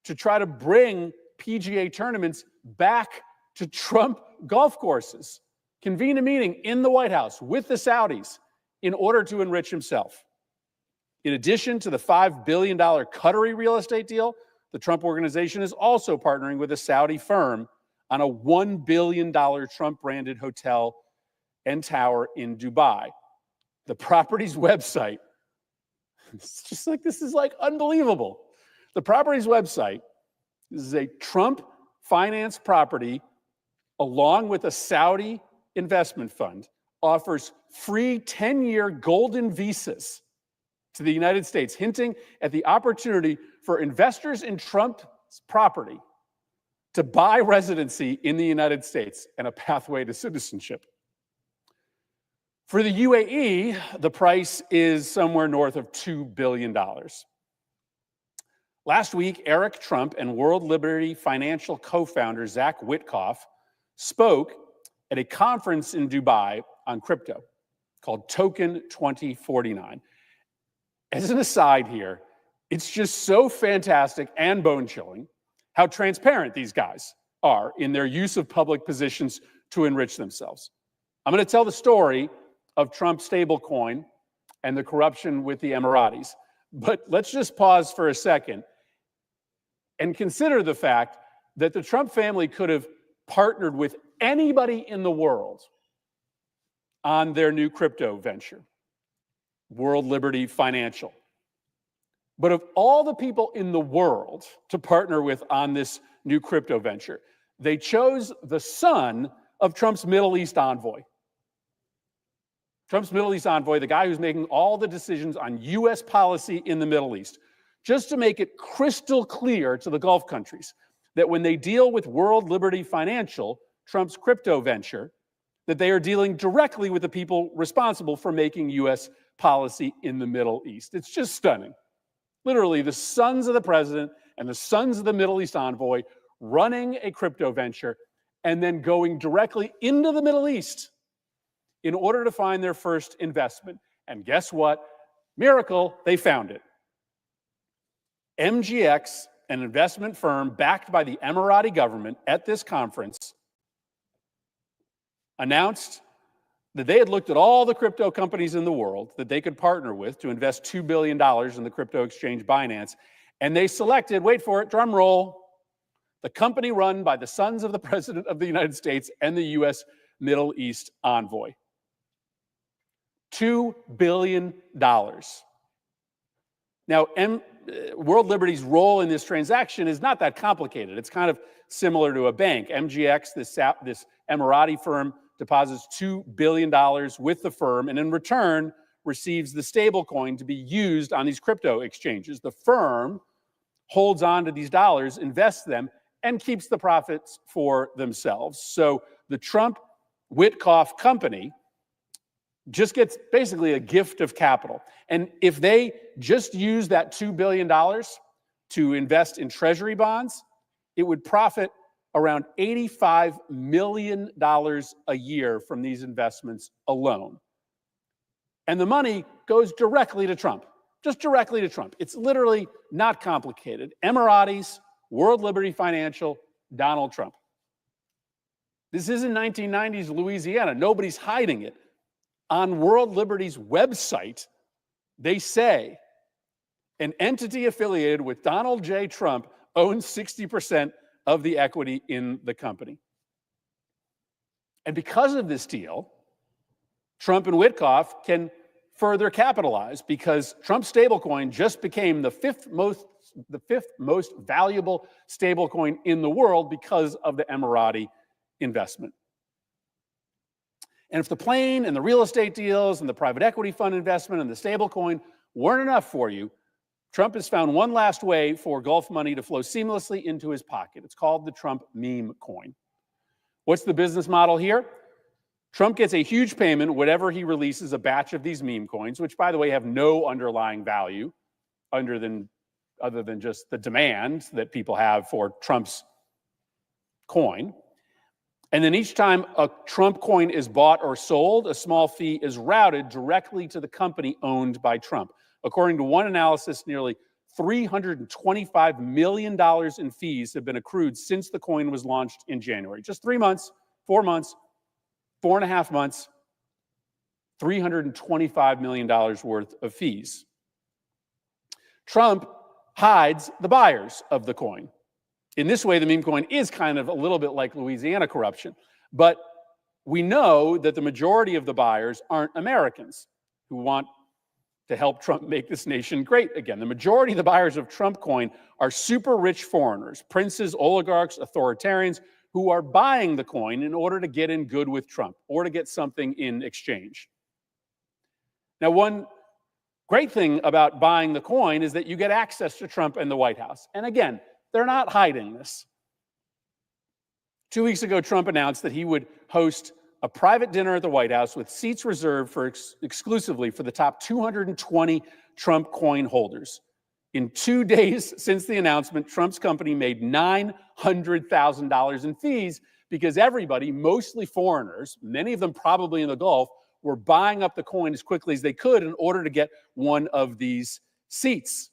To try to bring PGA tournaments back to Trump golf courses. Convene a meeting in the White House with the Saudis in order to enrich himself. In addition to the $5 billion Qatari real estate deal, the Trump Organization is also partnering with a Saudi firm on a $1 billion Trump-branded hotel and tower in Dubai. The property's website, it's just like, this is like unbelievable. The property's website, this is a Trump-financed property along with a Saudi investment fund, offers free 10-year golden visas to the United States, hinting at the opportunity for investors in Trump's property to buy residency in the United States and a pathway to citizenship. For the UAE, the price is somewhere north of $2 billion. Last week, Eric Trump and World Liberty Financial co-founder Zach Witkoff spoke at a conference in Dubai on crypto called Token 2049. As an aside here, it's just so fantastic and bone-chilling how transparent these guys are in their use of public positions to enrich themselves. I'm going to tell the story of Trump's stablecoin and the corruption with the Emiratis. But let's just pause for a second and consider the fact that the Trump family could have partnered with anybody in the world on their new crypto venture, World Liberty Financial. But of all the people in the world to partner with on this new crypto venture. They chose the son of Trump's Middle East envoy. Trump's Middle East envoy, the guy who's making all the decisions on U.S. policy in the Middle East, just to make it crystal clear to the Gulf countries that when they deal with World Liberty Financial, Trump's crypto venture, that they are dealing directly with the people responsible for making U.S. policy in the Middle East. It's just stunning. Literally, the sons of the president and the sons of the Middle East envoy running a crypto venture and then going directly into the Middle East in order to find their first investment. And guess what? Miracle, they found it. MGX, an investment firm backed by the Emirati government at this conference, announced that they had looked at all the crypto companies in the world that they could partner with to invest $2 billion in the crypto exchange Binance, and they selected, wait for it, drum roll, the company run by the sons of the President of the United States and the U.S. Middle East envoy. $2 billion. Now, World Liberty's role in this transaction is not that complicated. It's kind of similar to a bank. MGX, this Emirati firm, deposits $2 billion with the firm and in return receives the stablecoin to be used on these crypto exchanges. The firm holds on to these dollars, invests them, and keeps the profits for themselves. So the Trump-Witkoff company just gets basically a gift of capital. And if they just use that $2 billion to invest in treasury bonds, it would profit around $85 million a year from these investments alone. And the money goes directly to Trump, just directly to Trump. It's literally not complicated. Emiratis, World Liberty Financial, Donald Trump. This isn't 1990s Louisiana. Nobody's hiding it. On World Liberty's website, they say an entity affiliated with Donald J. Trump owns 60% of the equity in the company. And because of this deal, Trump and Witkoff can further capitalize because Trump's stablecoin just became the fifth most valuable stablecoin in the world because of the Emirati investment. And if the plane and the real estate deals and the private equity fund investment and the stablecoin weren't enough for you, Trump has found one last way for Gulf money to flow seamlessly into his pocket. It's called the Trump meme coin. What's the business model here? Trump gets a huge payment whenever he releases a batch of these meme coins, which, by the way, have no underlying value other than just the demand that people have for Trump's coin. And then each time a Trump coin is bought or sold, a small fee is routed directly to the company owned by Trump. According to one analysis, nearly $325 million in fees have been accrued since the coin was launched in January. Just 3 months, 4 months, 4.5 months, $325 million worth of fees. Trump hides the buyers of the coin. In this way, the meme coin is kind of a little bit like Louisiana corruption. But we know that the majority of the buyers aren't Americans who want to help Trump make this nation great again. The majority of the buyers of Trump coin are super rich foreigners, princes, oligarchs, authoritarians, who are buying the coin in order to get in good with Trump or to get something in exchange. Now, one great thing about buying the coin is that you get access to Trump and the White House. And again, they're not hiding this. 2 weeks ago, Trump announced that he would host a private dinner at the White House with seats reserved for exclusively for the top 220 Trump coin holders. In 2 days since the announcement, Trump's company made $900,000 in fees because everybody, mostly foreigners, many of them probably in the Gulf, were buying up the coin as quickly as they could in order to get one of these seats.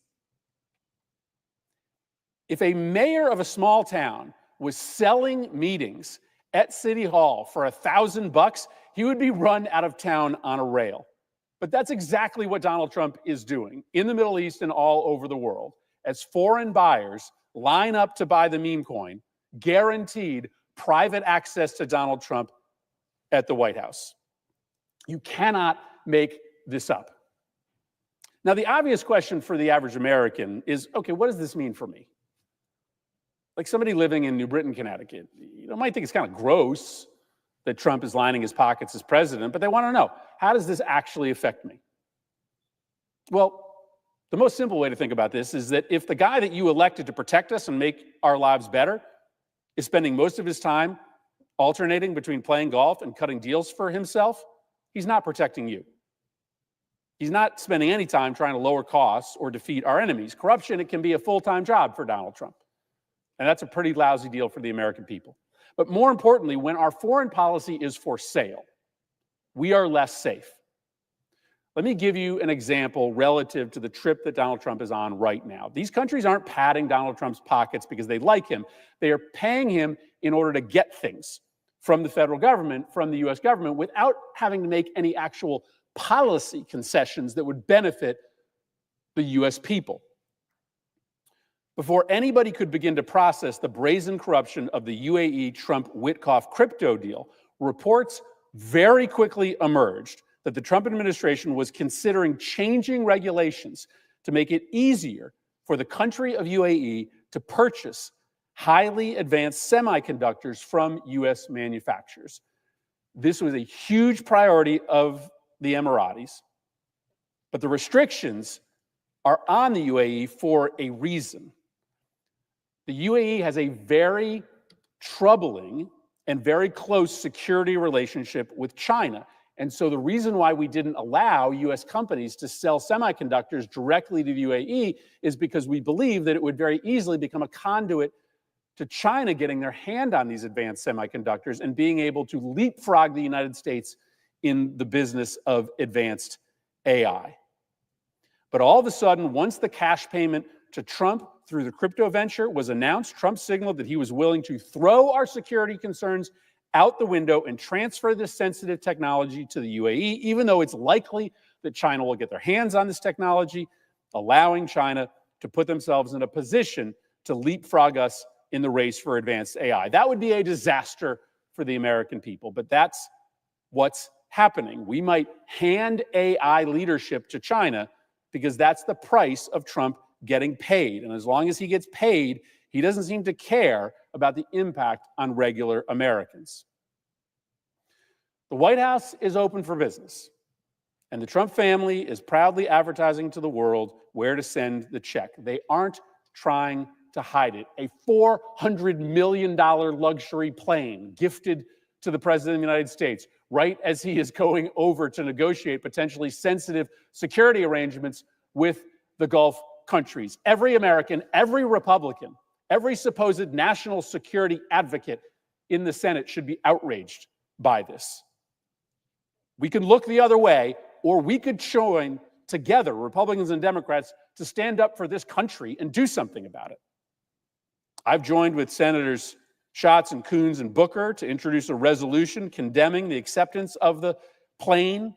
If a mayor of a small town was selling meetings at City Hall for $1,000, he would be run out of town on a rail. But that's exactly what Donald Trump is doing in the Middle East and all over the world. As foreign buyers line up to buy the meme coin, guaranteed private access to Donald Trump at the White House. You cannot make this up. Now, the obvious question for the average American is, okay, what does this mean for me? like somebody living in New Britain, Connecticut, might think it's kind of gross that Trump is lining his pockets as president, but they want to know, how does this actually affect me? Well, the most simple way to think about this is that if the guy that you elected to protect us and make our lives better is spending most of his time alternating between playing golf and cutting deals for himself, he's not protecting you. He's not spending any time trying to lower costs or defeat our enemies. Corruption, it can be a full-time job for Donald Trump. And that's a pretty lousy deal for the American people. But more importantly, when our foreign policy is for sale, we are less safe. Let me give you an example relative to the trip that Donald Trump is on right now. These countries aren't padding Donald Trump's pockets because they like him. They are paying him in order to get things from the federal government, from the U.S. government, without having to make any actual policy concessions that would benefit the U.S. people. Before anybody could begin to process the brazen corruption of the UAE Trump-Witkoff crypto deal, reports very quickly emerged that the Trump administration was considering changing regulations to make it easier for the country of UAE to purchase highly advanced semiconductors from U.S. manufacturers. This was a huge priority of the Emiratis, but the restrictions are on the UAE for a reason. The UAE has a very troubling and very close security relationship with China. And so the reason why we didn't allow U.S. companies to sell semiconductors directly to the UAE is because we believe that it would very easily become a conduit to China getting their hand on these advanced semiconductors and being able to leapfrog the United States in the business of advanced AI. But all of a sudden, once the cash payment to Trump through the crypto venture was announced, Trump signaled that he was willing to throw our security concerns out the window and transfer this sensitive technology to the UAE, even though it's likely that China will get their hands on this technology, allowing China to put themselves in a position to leapfrog us in the race for advanced AI. That would be a disaster for the American people, but that's what's happening. We might hand AI leadership to China because that's the price of Trump getting paid. And as long as he gets paid, he doesn't seem to care about the impact on regular Americans. The White House is open for business, and the Trump family is proudly advertising to the world where to send the check. They aren't trying to hide it. A $400 million luxury plane gifted to the President of the United States right as he is going over to negotiate potentially sensitive security arrangements with the Gulf countries. Every American, every Republican, every supposed national security advocate in the Senate should be outraged by this. We can look the other way, or we could join together, Republicans and Democrats, to stand up for this country and do something about it. I've joined with Senators Schatz and Coons and Booker to introduce a resolution condemning the acceptance of the plane.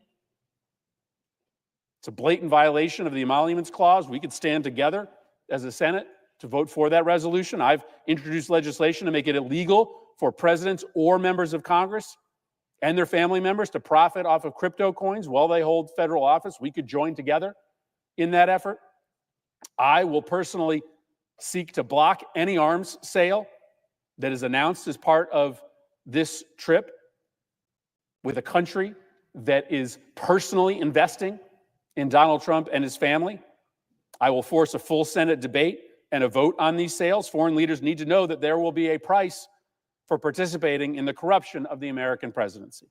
It's a blatant violation of the Emoluments Clause. We could stand together as a Senate to vote for that resolution. I've introduced legislation to make it illegal for presidents or members of Congress and their family members to profit off of crypto coins while they hold federal office. We could join together in that effort. I will personally seek to block any arms sale that is announced as part of this trip with a country that is personally investing in Donald Trump and his family. I will force a full Senate debate and a vote on these sales. Foreign leaders need to know that there will be a price for participating in the corruption of the American presidency.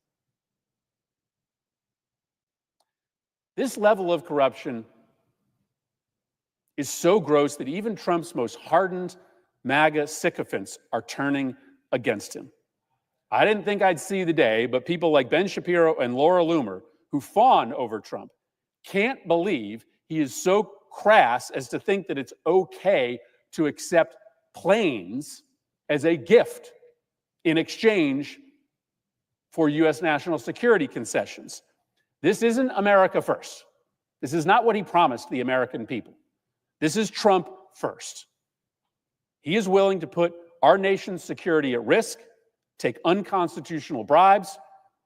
This level of corruption is so gross that even Trump's most hardened MAGA sycophants are turning against him. I didn't think I'd see the day, but people like Ben Shapiro and Laura Loomer, who fawn over Trump, can't believe he is so crass as to think that it's okay to accept planes as a gift in exchange for U.S. national security concessions. This isn't America first. This is not what he promised the American people. This is Trump first. He is willing to put our nation's security at risk, take unconstitutional bribes,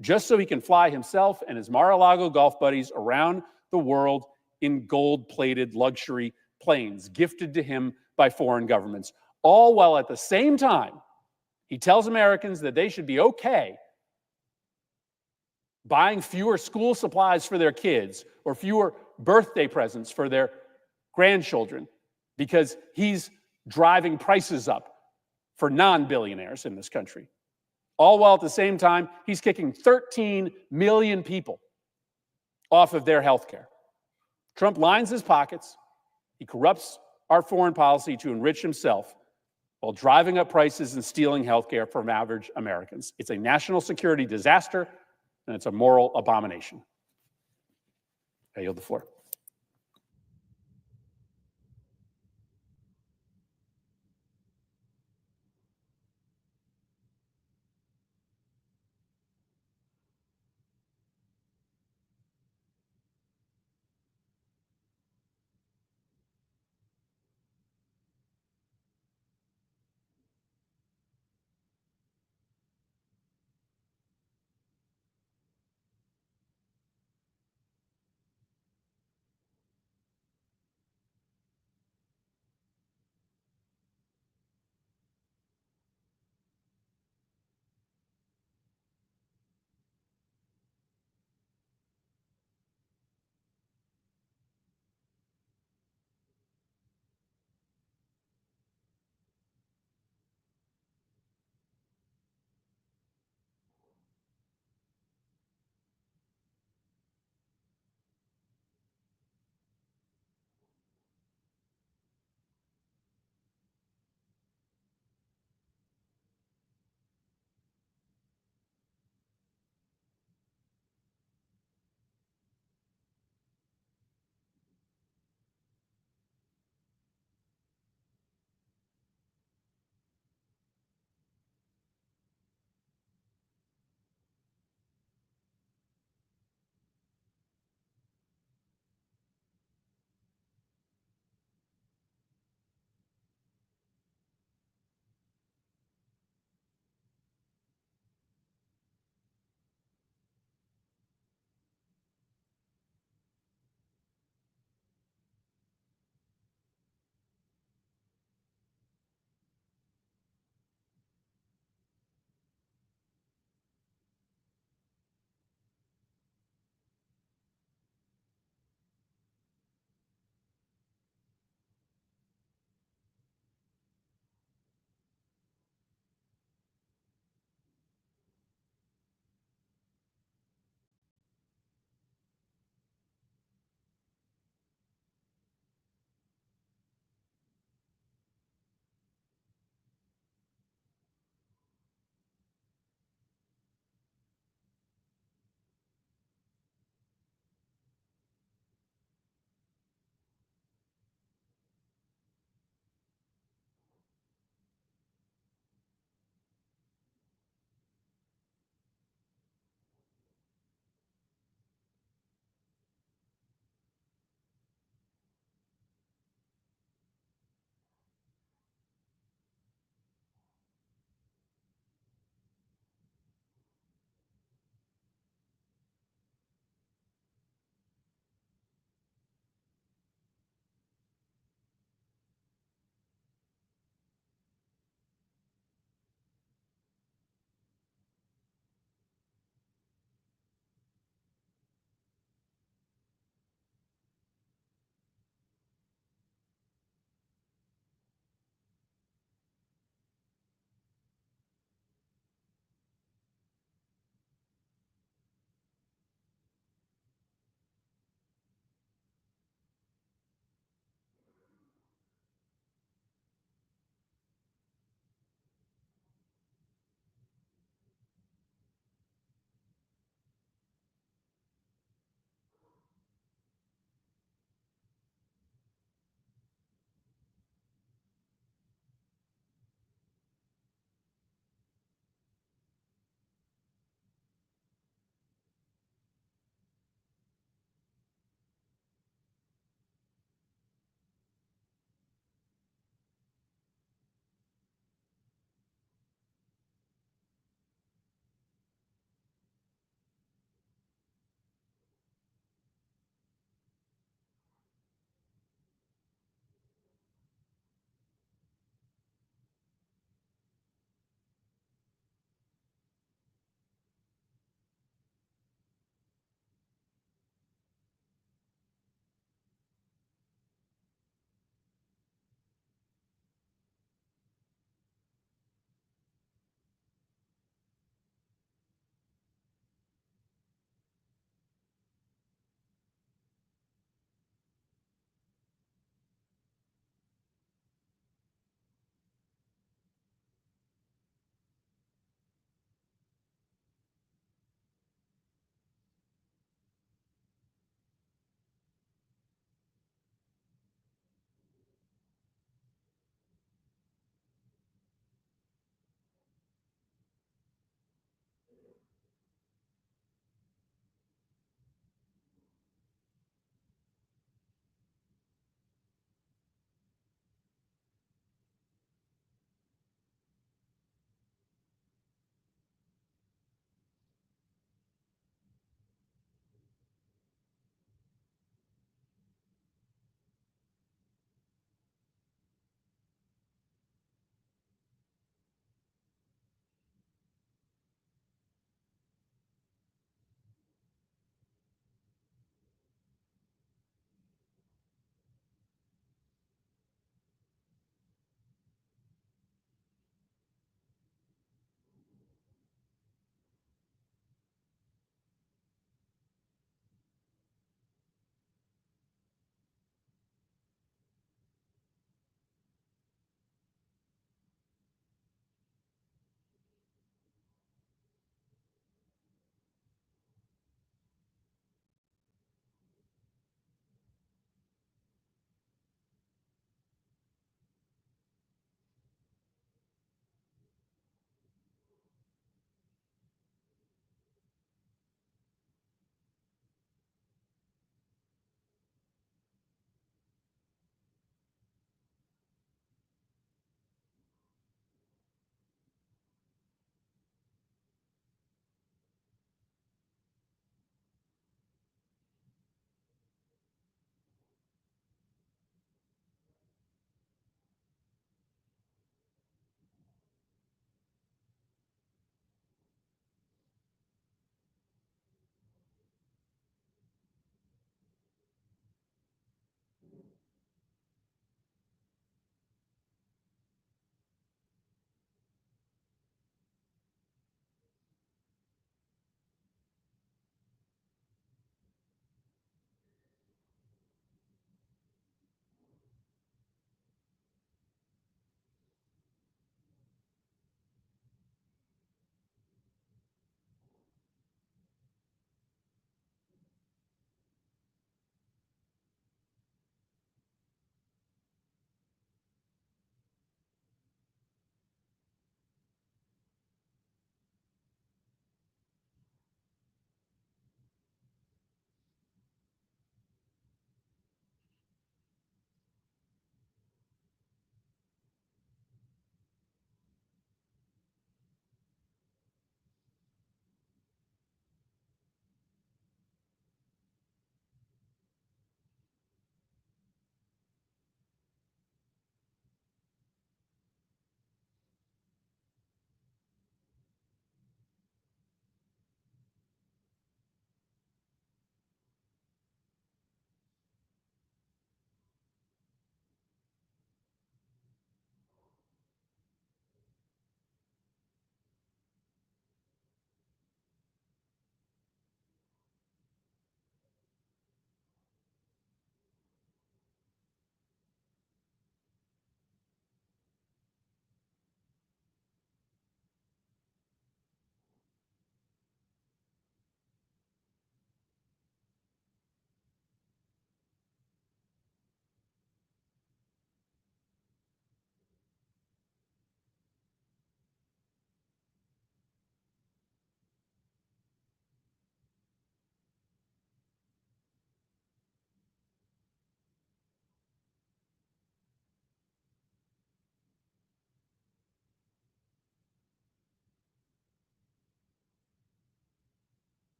just so he can fly himself and his Mar-a-Lago golf buddies around the world in gold-plated luxury planes gifted to him by foreign governments. all while at the same time, he tells Americans that they should be okay buying fewer school supplies for their kids or fewer birthday presents for their grandchildren because he's driving prices up for non-billionaires in this country. All while at the same time, he's kicking 13 million people off of their health care. Trump lines his pockets. He corrupts our foreign policy to enrich himself while driving up prices and stealing health care from average Americans. It's a national security disaster, and it's a moral abomination. I yield the floor.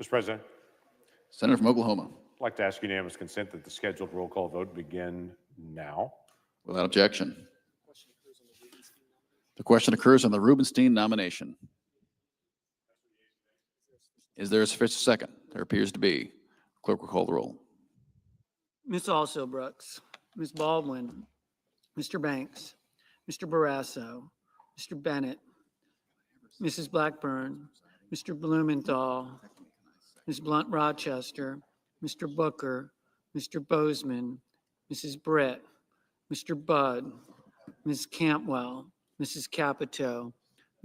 Mr. President, Senator from Oklahoma. I'd like to ask unanimous consent that the scheduled roll call vote begin now. Without objection. The question occurs on the Rubenstein nomination. Is there a sufficient second? There appears to be. Clerk will call the roll. Ms. Also Brooks, Ms. Baldwin, Mr. Banks, Mr. Barrasso, Mr. Bennett, Mrs. Blackburn, Mr. Blumenthal, Ms. Blunt Rochester, Mr. Booker, Mr. Bozeman, Mrs. Britt, Mr. Budd, Ms. Campwell, Mrs. Capito,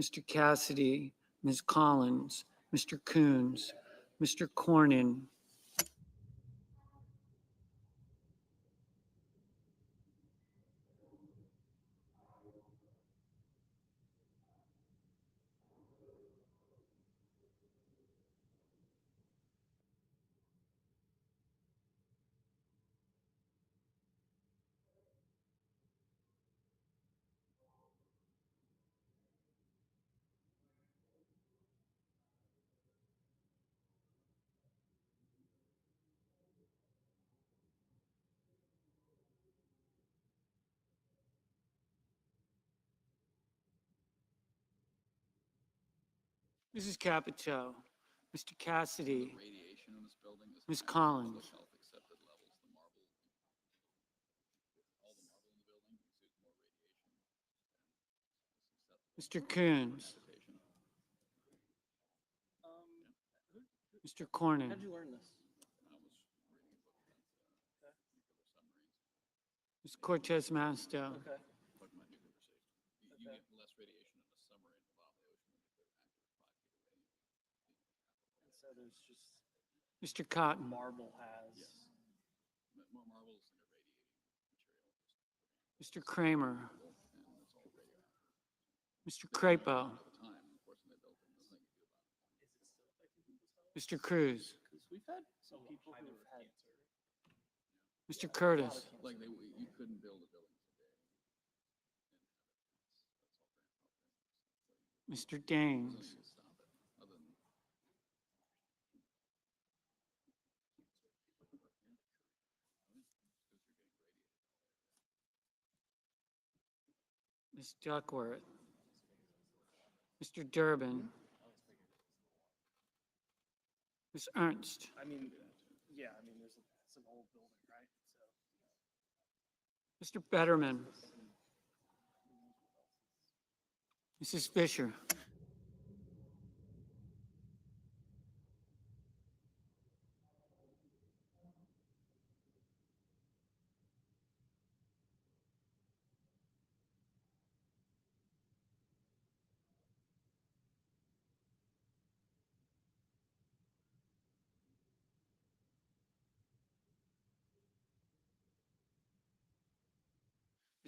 Mr. Cassidy, Ms. Collins, Mr. Coons, Mr. Cornyn, Mrs. Capito, Mr. Cassidy, Ms. Collins, Mr. Coons, Mr. Cornyn. How'd you learn this? Ms. Cortez Masto. Okay. Mr. Cotton. Marble has. Mr. Kramer. Mr. Crapo. Mr. Cruz. We've had some people who have had. Mr. Curtis. Like you couldn't build a building. Mr. Daines. Ms. Duckworth. Mr. Durbin. Ms. Ernst. I mean, yeah, I mean, there's some old building, right? So. Mr. Betterman. Mrs. Fisher.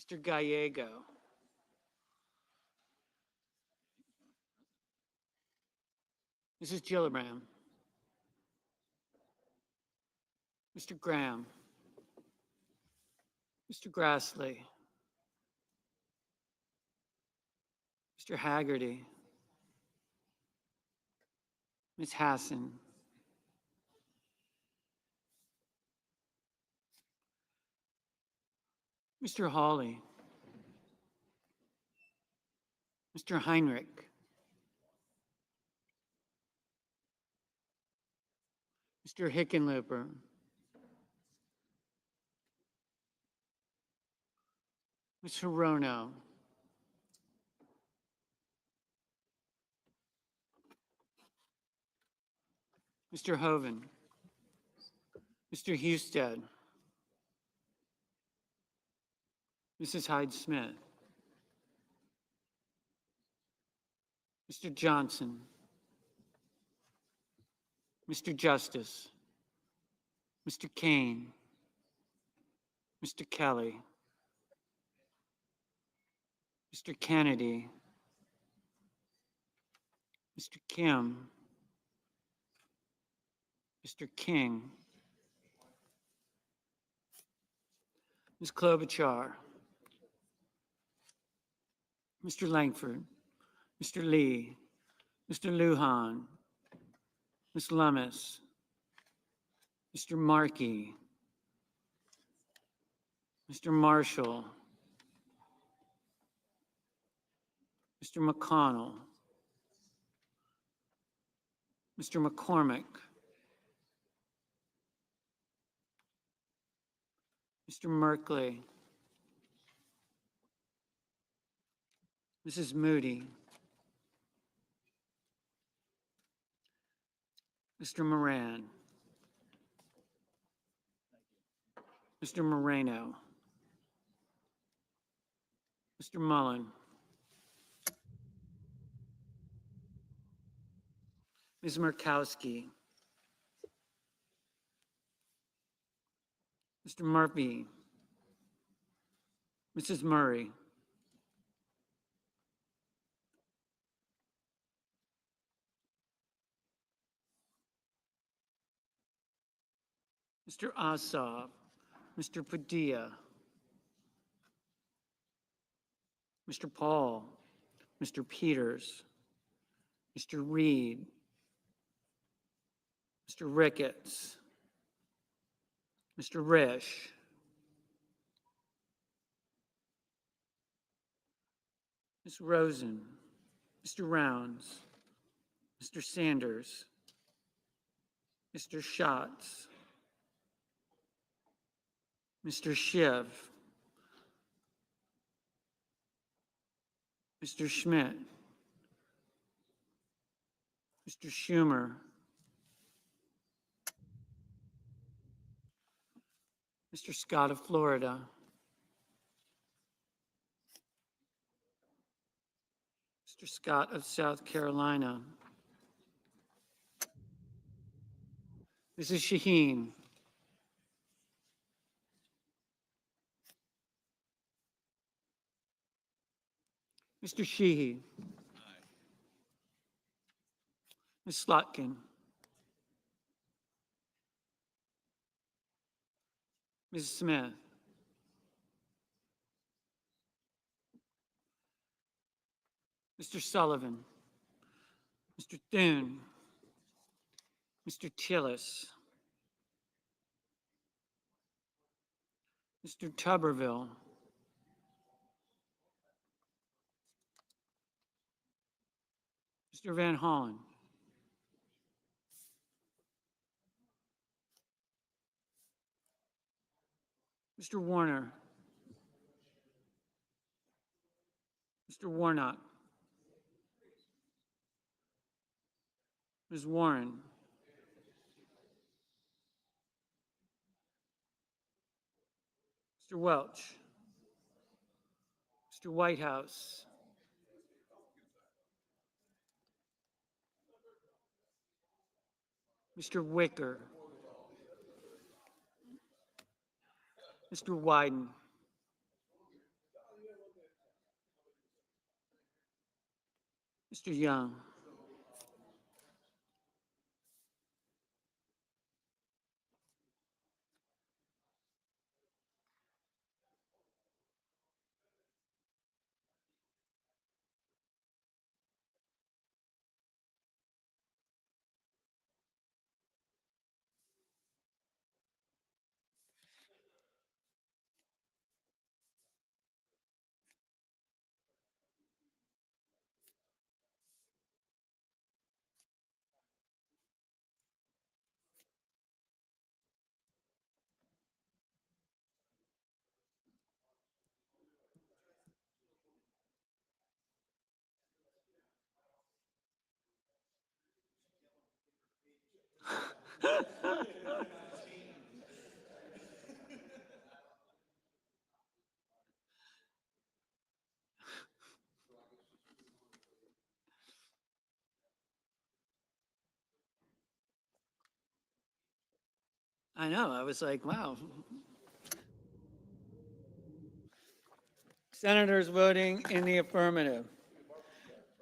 Mr. Gallego. Mrs. Gillibrand. Mr. Graham. Mr. Grassley. Mr. Haggerty. Ms. Hassan. Mr. Hawley. Mr. Heinrich. Mr. Hickenlooper. Ms. Hirono. Mr. Hoven. Mr. Husted. Mrs. Hyde-Smith. Mr. Johnson. Mr. Justice. Mr. Kane. Mr. Kelly. Mr. Kennedy. Mr. Kim. Mr. King. Ms. Klobuchar. Mr. Langford. Mr. Lee. Mr. Lujan. Ms. Lummis, Mr. Markey, Mr. Marshall, Mr. McConnell, Mr. McCormick, Mr. Merkley, Mrs. Moody, Mr. Moran, Mr. Moreno, Mr. Mullen, Ms. Murkowski, Mr. Murphy, Mrs. Murray, Mr. Ossoff, Mr. Padilla, Mr. Paul, Mr. Peters, Mr. Reed, Mr. Ricketts, Mr. Risch, Ms. Rosen, Mr. Rounds, Mr. Sanders, Mr. Schatz, Mr. Schiff, Mr. Schmidt, Mr. Schumer, Mr. Scott of Florida, Mr. Scott of South Carolina, Mrs. Shaheen, Mr. Sheehy, Ms. Slotkin, Ms. Smith, Mr. Sullivan, Mr. Thune, Mr. Tillis, Mr. Tuberville, Mr. Van Hollen, Mr. Warner, Mr. Warnock, Ms. Warren, Mr. Welch, Mr. Whitehouse, Mr. Wicker, Mr. Wyden, Mr. Young, I know, I was like, wow. Senators voting in the affirmative.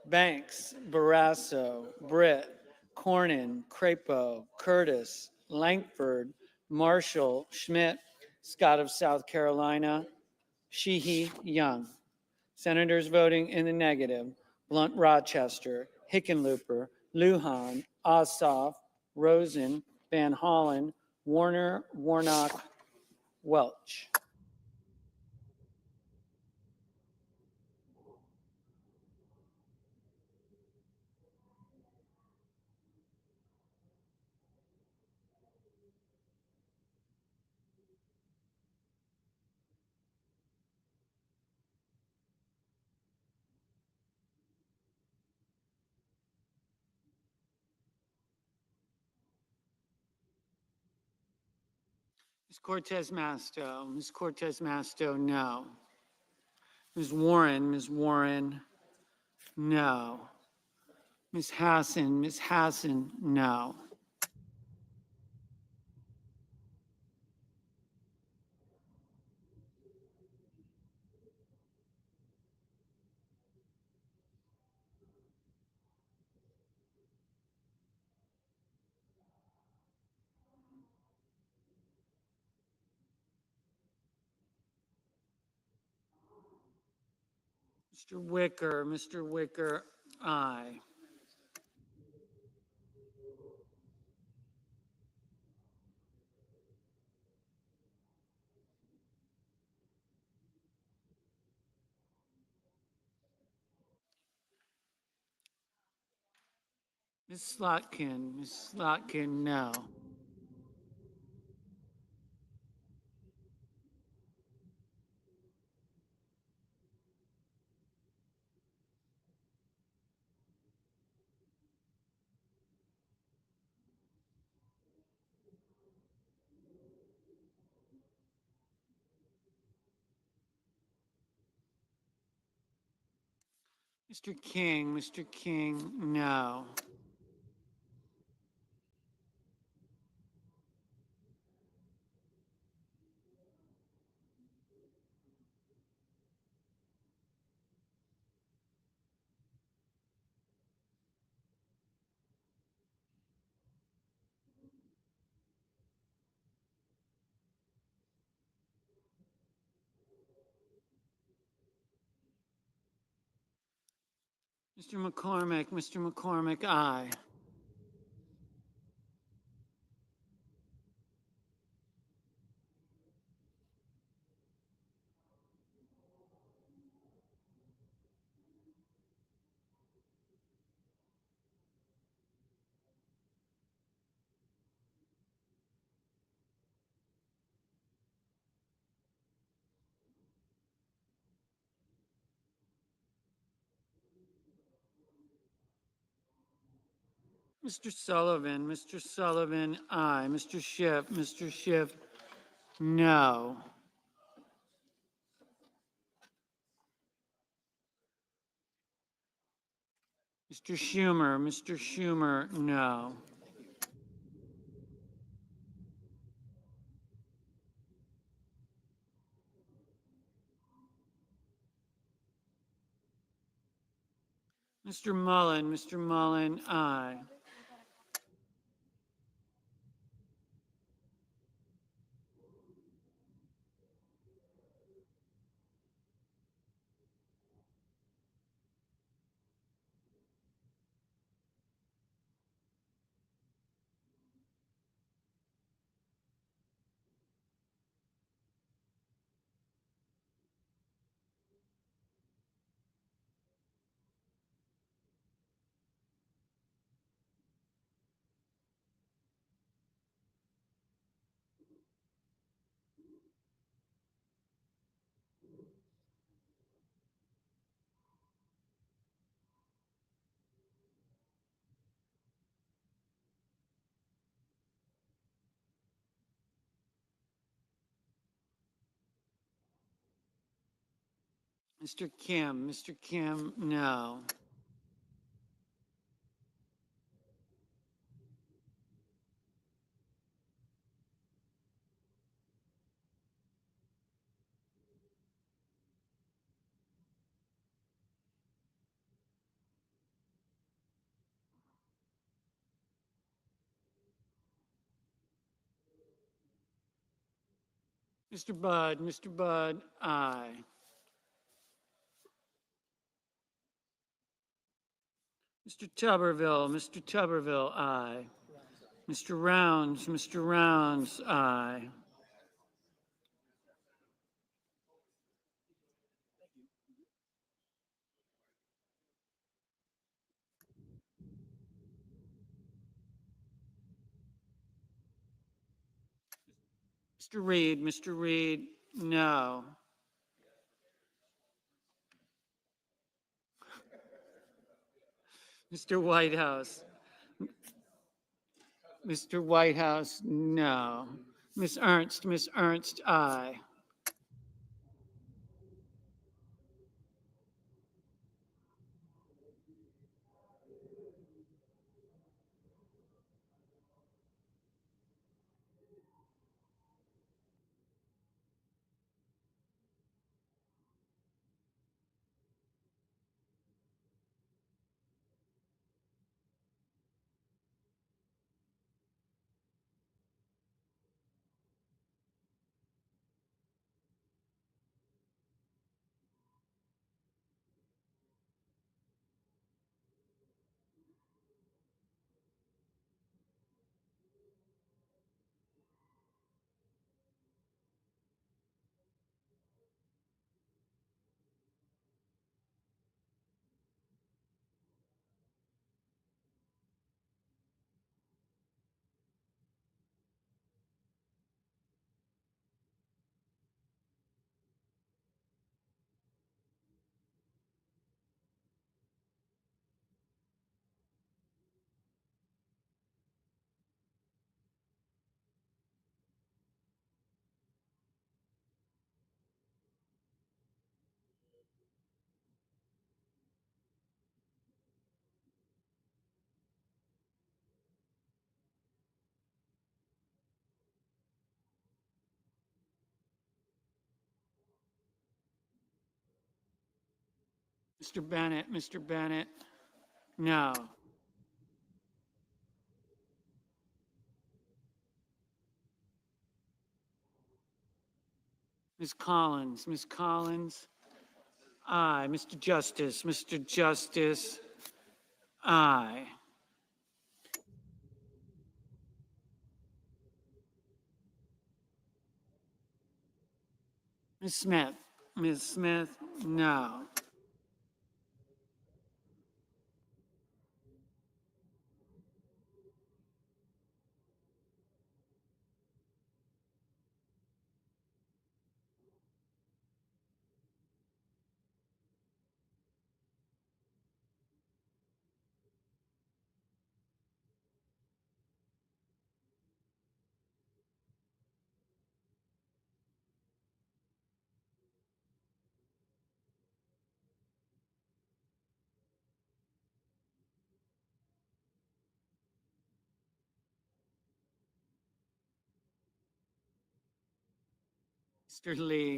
Banks, Barrasso, Britt, Cornyn, Crapo, Curtis, Langford, Marshall, Schmidt, Scott of South Carolina, Sheehy, Young. Senators voting in the negative. Blunt, Rochester, Hickenlooper, Lujan, Ossoff, Rosen, Van Hollen, Warner, Warnock, Welch. Ms. Cortez Masto, Ms. Cortez Masto, no. Ms. Warren, no. Ms. Hassan, no. Mr. Wicker, aye. Ms. Slotkin, no. Mr. King, no. Mr. McCormick, aye. Mr. Sullivan, aye. Mr. Schiff, no. Mr. Schumer, no. Mr. Mullen, aye. Mr. Kim, no. Mr. Budd, aye. Mr. Tuberville, aye. Mr. Rounds, aye. Mr. Reed, no. Mr. Whitehouse, Mr. Whitehouse, no. Miss Ernst, aye. Mr. Bennett, no. Ms. Collins, aye. Mr. Justice, aye. Ms. Smith, no.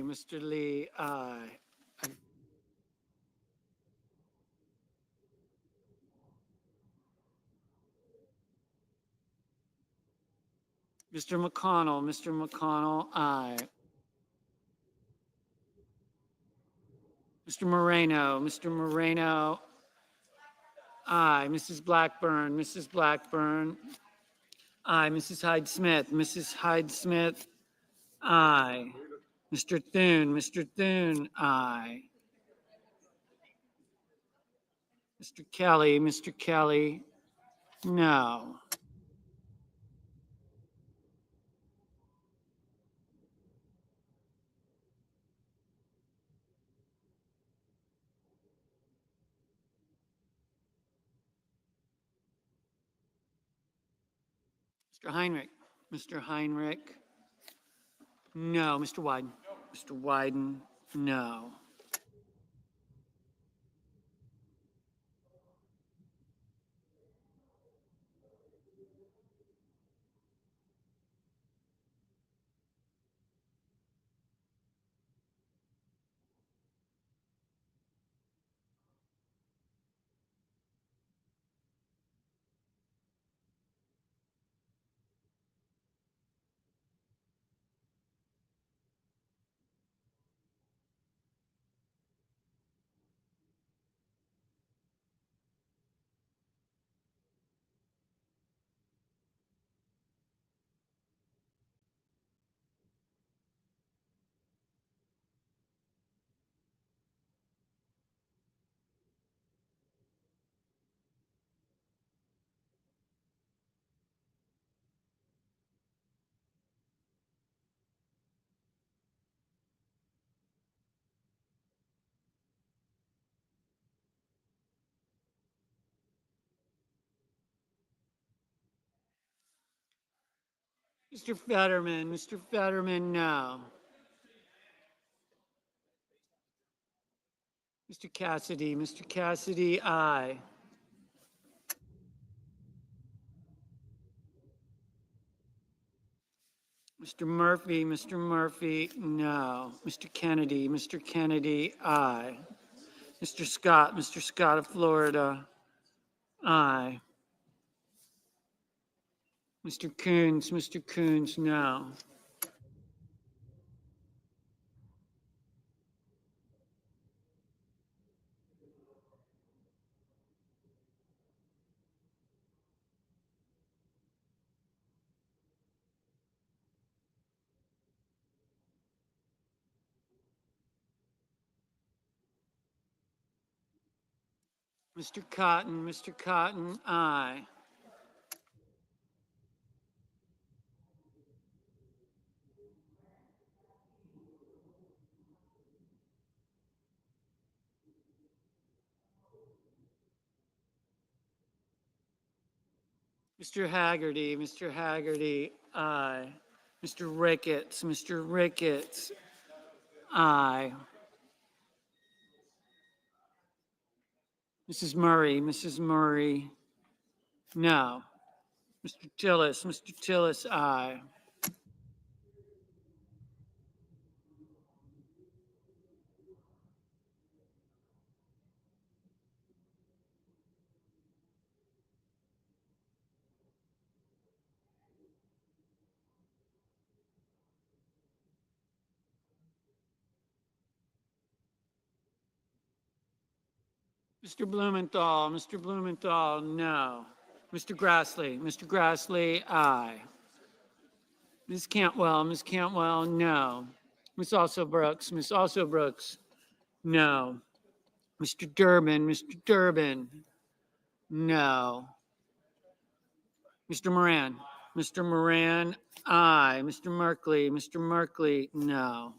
Mr. Lee, aye. Mr. McConnell, aye. Mr. Moreno, aye. Mrs. Blackburn, aye. Mrs. Hyde Smith, aye. Mr. Thune, aye. Mr. Kelly, no. Mr. Heinrich, no. Mr. Wyden, no. Mr. Fetterman, no. Mr. Cassidy, aye. Mr. Murphy, no. Mr. Kennedy, aye. Mr. Scott of Florida, aye. Mr. Coons, no. Mr. Cotton, aye. Mr. Haggerty, aye. Mr. Ricketts, aye. Mrs. Murray, no. Mr. Tillis, aye. Mr. Blumenthal, no. Mr. Grassley, aye. Ms. Cantwell, no. Ms. Also Brooks, no. Mr. Durbin, no. Mr. Moran, aye. Mr. Merkley, no.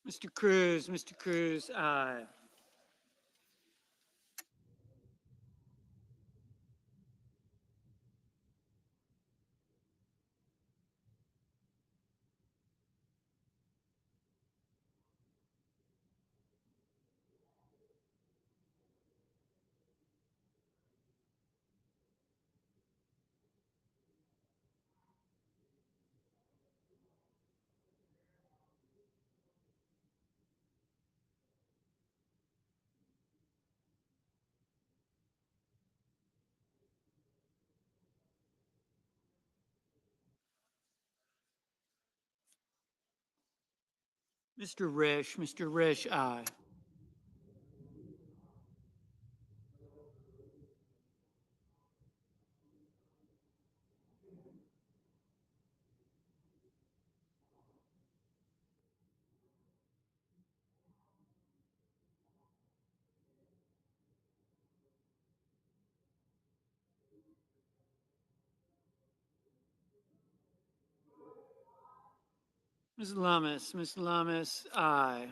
Mr. Cruz, aye. Mr. Risch, aye. Ms. Lummis, aye.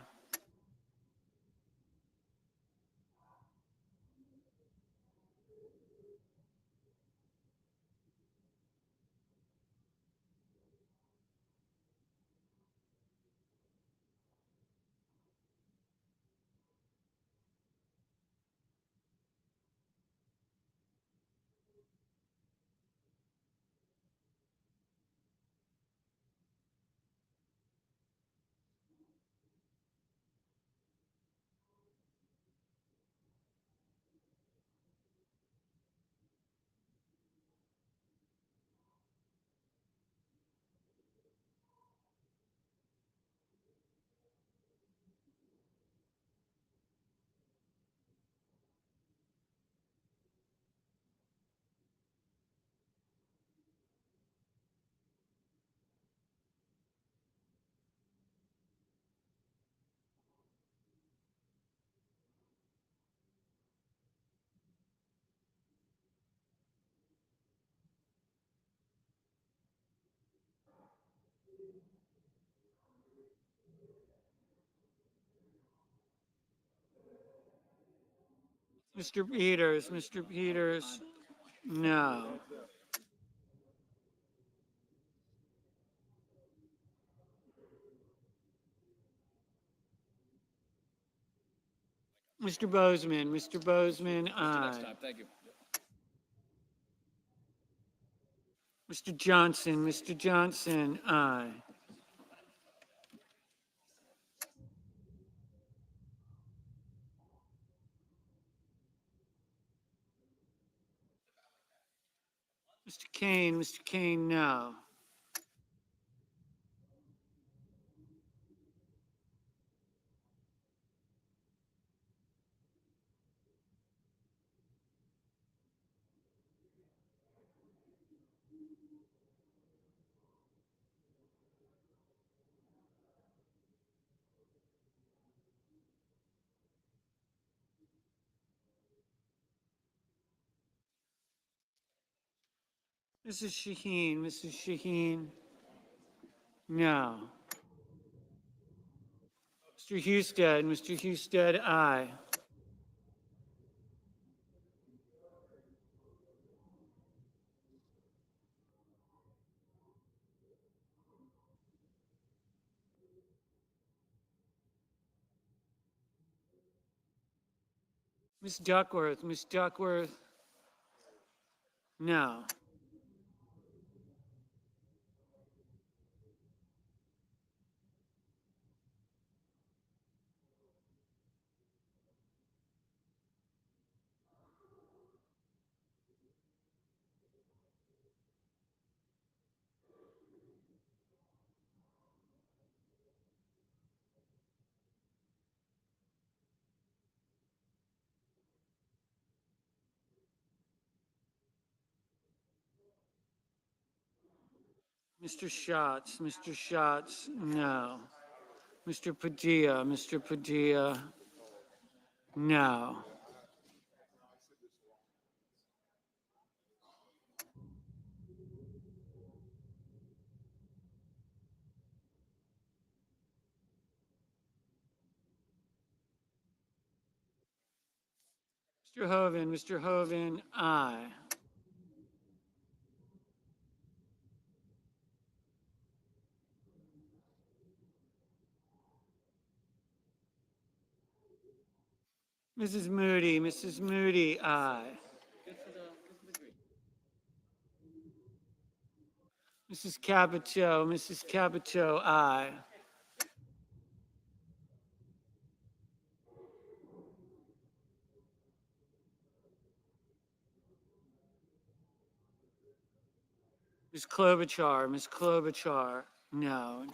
Mr. Peters, no. Mr. Bozeman, aye. Thank you. Mr. Johnson, aye. Mr. Kane, no. Mrs. Shaheen, no. Mr. Husted, aye. Miss Duckworth, no. Mr. Schatz, no. Mr. Padilla, no. Mr. Hoven, aye. Mrs. Moody, aye. Mrs. Capito, aye. Ms. Klobuchar, no.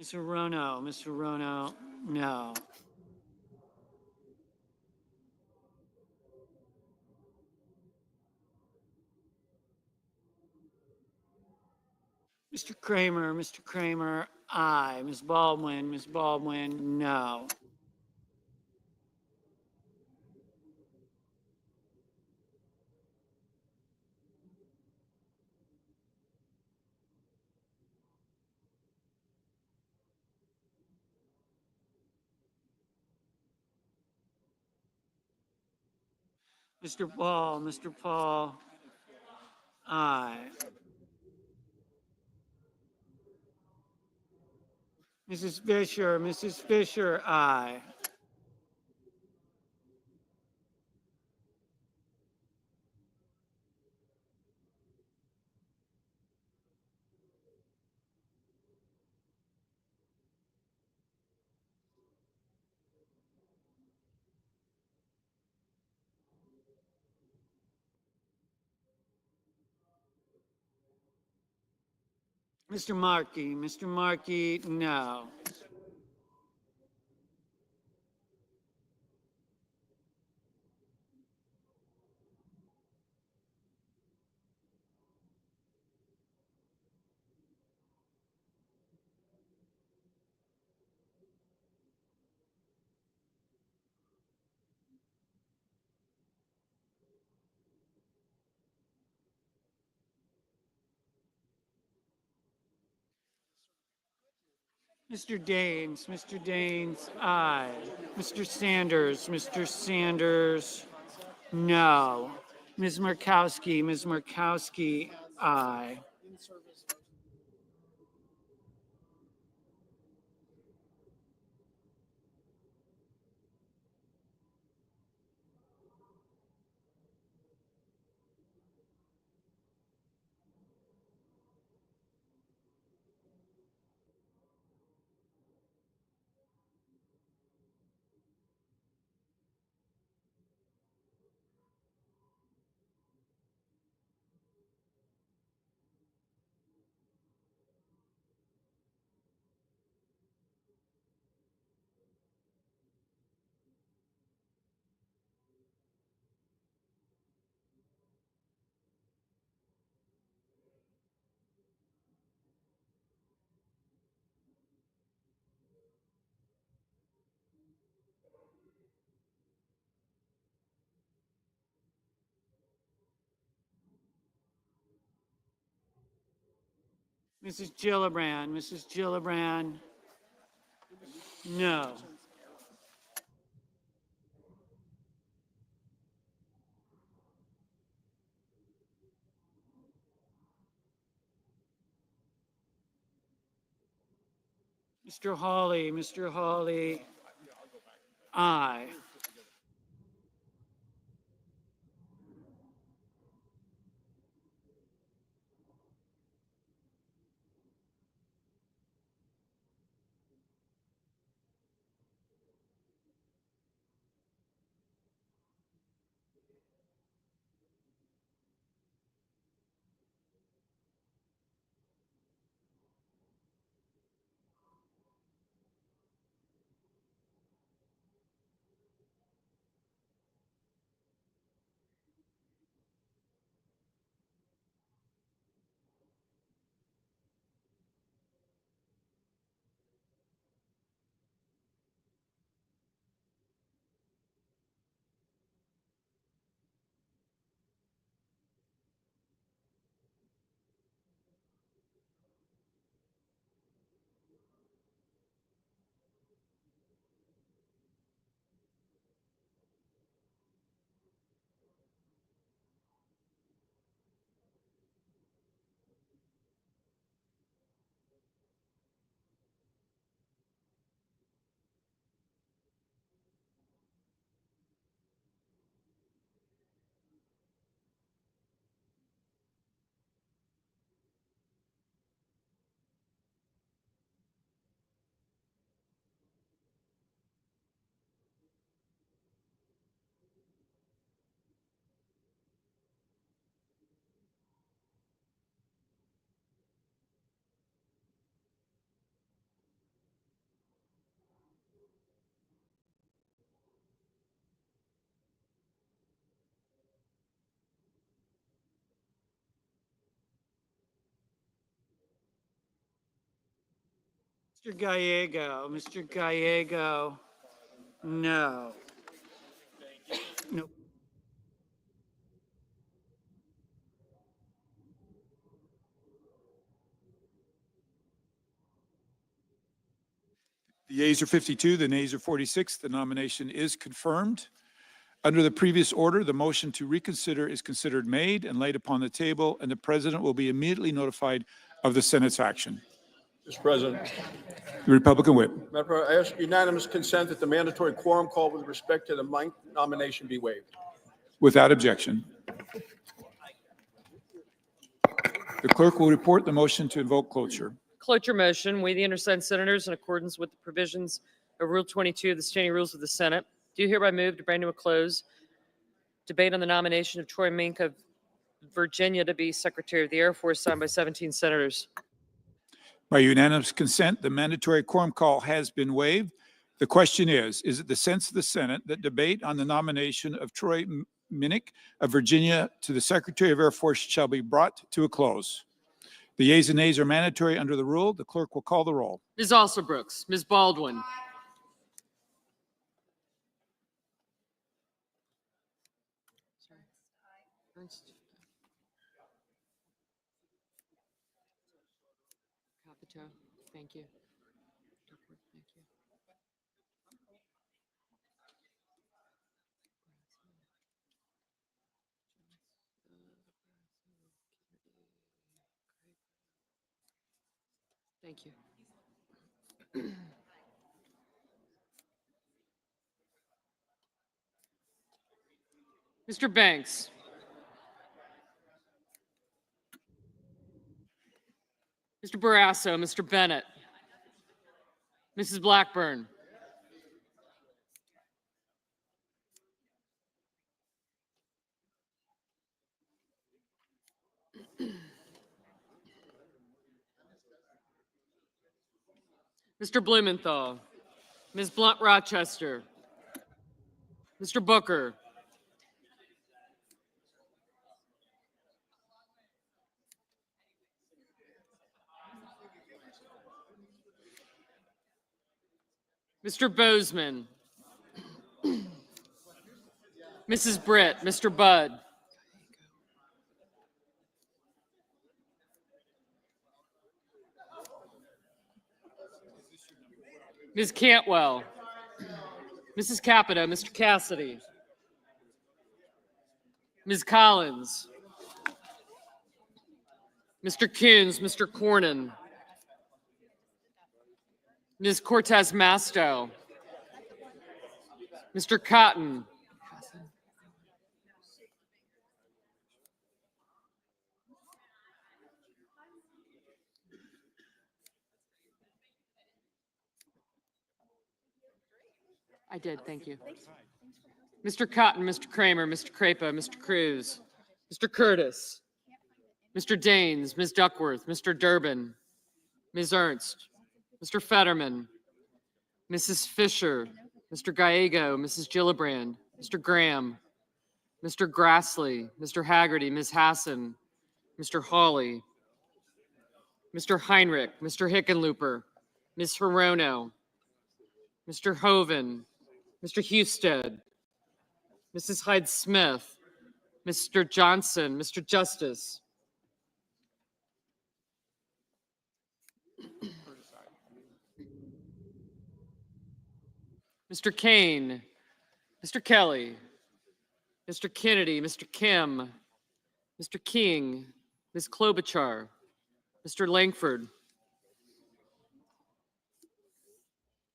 Mr. Rono, no. Mr. Kramer, aye. Ms. Baldwin, no. Mr. Paul, aye. Mrs. Fisher, aye. Mr. Markey, no. Mr. Daines, aye. Mr. Sanders, no. Ms. Markowski, aye. Mrs. Gillibrand, no. Mr. Hawley, aye. Mr. Gallego, no. No. The yeas are 52, the nays are 46. The nomination is confirmed. Under the previous order, the motion to reconsider is considered made and laid upon the table, and the President will be immediately notified of the Senate's action. Mr. President, The Republican Whip. Madam President, I ask unanimous consent that the mandatory quorum call with respect to the Mike nomination be waived. Without objection. The clerk will report the motion to invoke cloture. Cloture motion. We, the undersigned senators, in accordance with the provisions of Rule 22 of the Standing Rules of the Senate, do hereby move to bring to a close debate on the nomination of Troy Mink of Virginia to be Secretary of the Air Force, signed by 17 senators. By unanimous consent, the mandatory quorum call has been waived. The question is it the sense of the Senate that debate on the nomination of Troy Mink of Virginia to the Secretary of Air Force shall be brought to a close? The yeas and nays are mandatory under the rule. The clerk will call the roll. Ms. Alsobrooks, Ms. Baldwin, Capito, thank you. Duckworth, thank you. Thank you. Mr. Banks. Mr. Barrasso, Mr. Bennett, Mrs. Blackburn, Mr. Blumenthal, Ms. Blunt Rochester, Mr. Booker, Mr. Bozeman, Mrs. Britt, Mr. Budd, Ms. Cantwell, Mrs. Capito, Mr. Cassidy, Ms. Collins, Mr. Coons, Mr. Cornyn, Ms. Cortez Masto, Mr. Cotton, I did, thank you. Mr. Cotton, Mr. Kramer, Mr. Crapo, Mr. Cruz, Mr. Curtis, Mr. Daines, Ms. Duckworth, Mr. Durbin, Ms. Ernst, Mr. Fetterman, Mrs. Fisher, Mr. Gallego, Mrs. Gillibrand, Mr. Graham, Mr. Grassley, Mr. Haggerty, Ms. Hassan, Mr. Hawley, Mr. Heinrich, Mr. Hickenlooper, Ms. Hirono, Mr. Hoven, Mr. Husted, Mrs. Hyde-Smith, Mr. Johnson, Mr. Justice, Mr. Kane, Mr. Kelly, Mr. Kennedy, Mr. Kim, Mr. King, Ms. Klobuchar, Mr. Langford,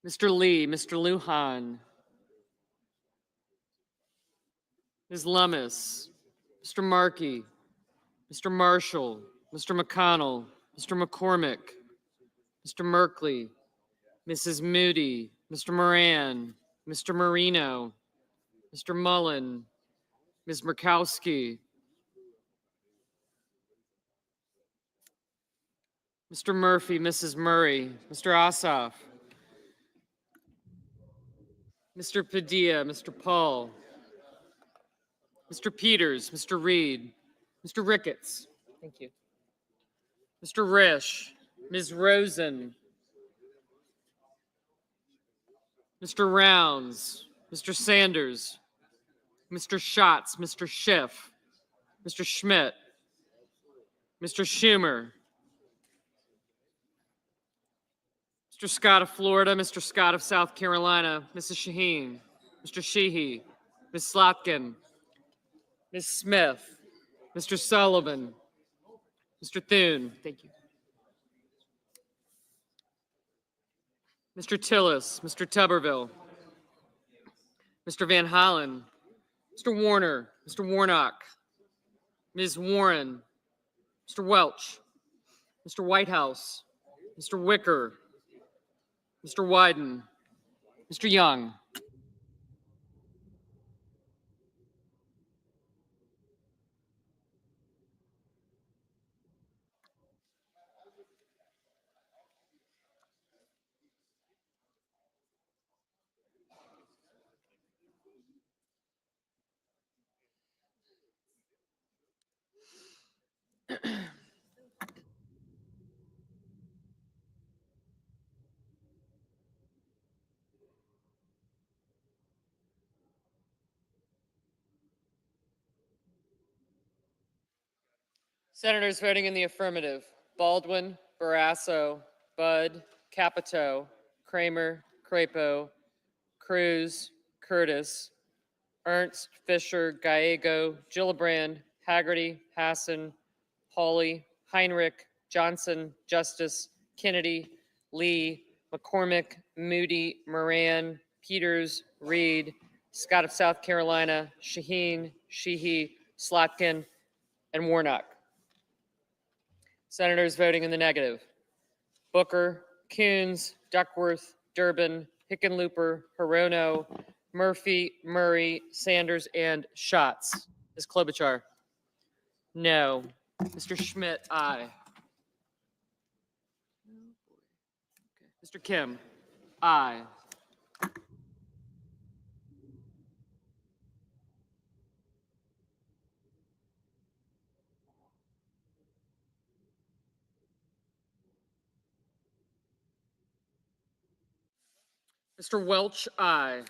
Mr. Lee, Mr. Lujan, Ms. Lummis, Mr. Markey, Mr. Marshall, Mr. McConnell, Mr. McCormick, Mr. Merkley, Mrs. Moody, Mr. Moran, Mr. Marino, Mr. Mullen, Ms. Murkowski, Mr. Murphy, Mrs. Murray, Mr. Ossoff, Mr. Padilla, Mr. Paul, Mr. Peters, Mr. Reed, Mr. Ricketts, thank you, Mr. Risch, Ms. Rosen, Mr. Rounds, Mr. Sanders, Mr. Schatz, Mr. Schiff, Mr. Schmidt, Mr. Schumer, Mr. Scott of Florida, Mr. Scott of South Carolina, Mrs. Shaheen, Mr. Sheehy, Ms. Slotkin, Ms. Smith, Mr. Sullivan, Mr. Thune. Thank you. Mr. Tillis, Mr. Tuberville, Mr. Van Hollen, Mr. Warner, Mr. Warnock, Ms. Warren, Mr. Welch, Mr. Whitehouse, Mr. Wicker, Mr. Wyden, Mr. Young. Senators voting in the affirmative: Baldwin, Barrasso, Budd, Capito, Kramer, Crapo, Cruz, Curtis, Ernst, Fisher, Gallego, Gillibrand, Haggerty, Hassan, Hawley, Heinrich, Johnson, Justice, Kennedy, Lee, McCormick, Moody, Moran, Peters, Reed, Scott of South Carolina, Shaheen, Sheehy, Slotkin, and Warnock. Senators voting in the negative: Booker, Coons, Duckworth, Durbin, Hickenlooper, Hirono, Murphy, Murray, Sanders, and Schatz. Ms. Klobuchar? No. Mr. Schmidt, aye. Mr. Kim? Aye. Mr. Welch, aye.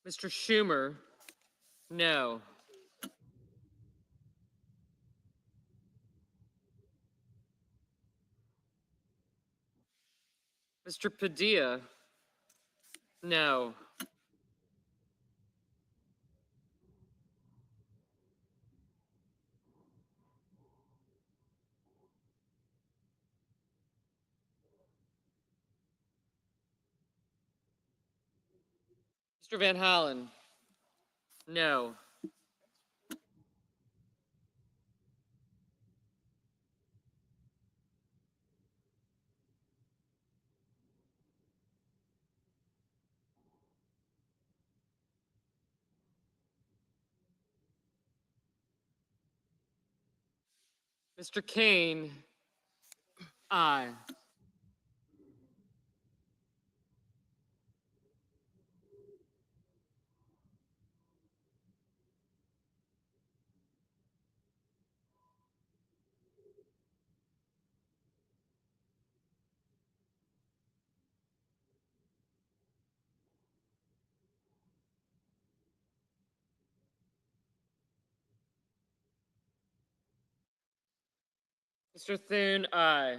Mr. Schumer? No. Mr. Padilla? No. Mr. Van Hollen? No. Mr. Kane? Aye. Mr. Thune, aye.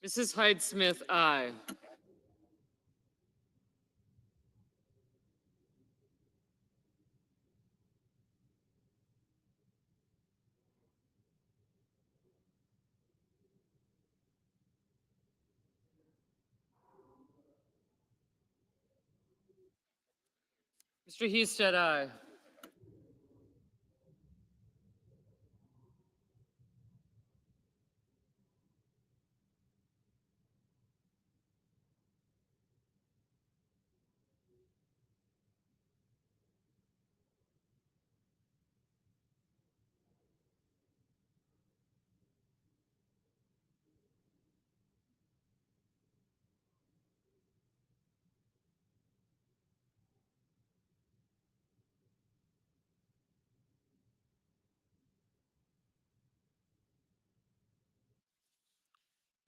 Mrs. Hyde Smith, aye. Mr. Husted, aye.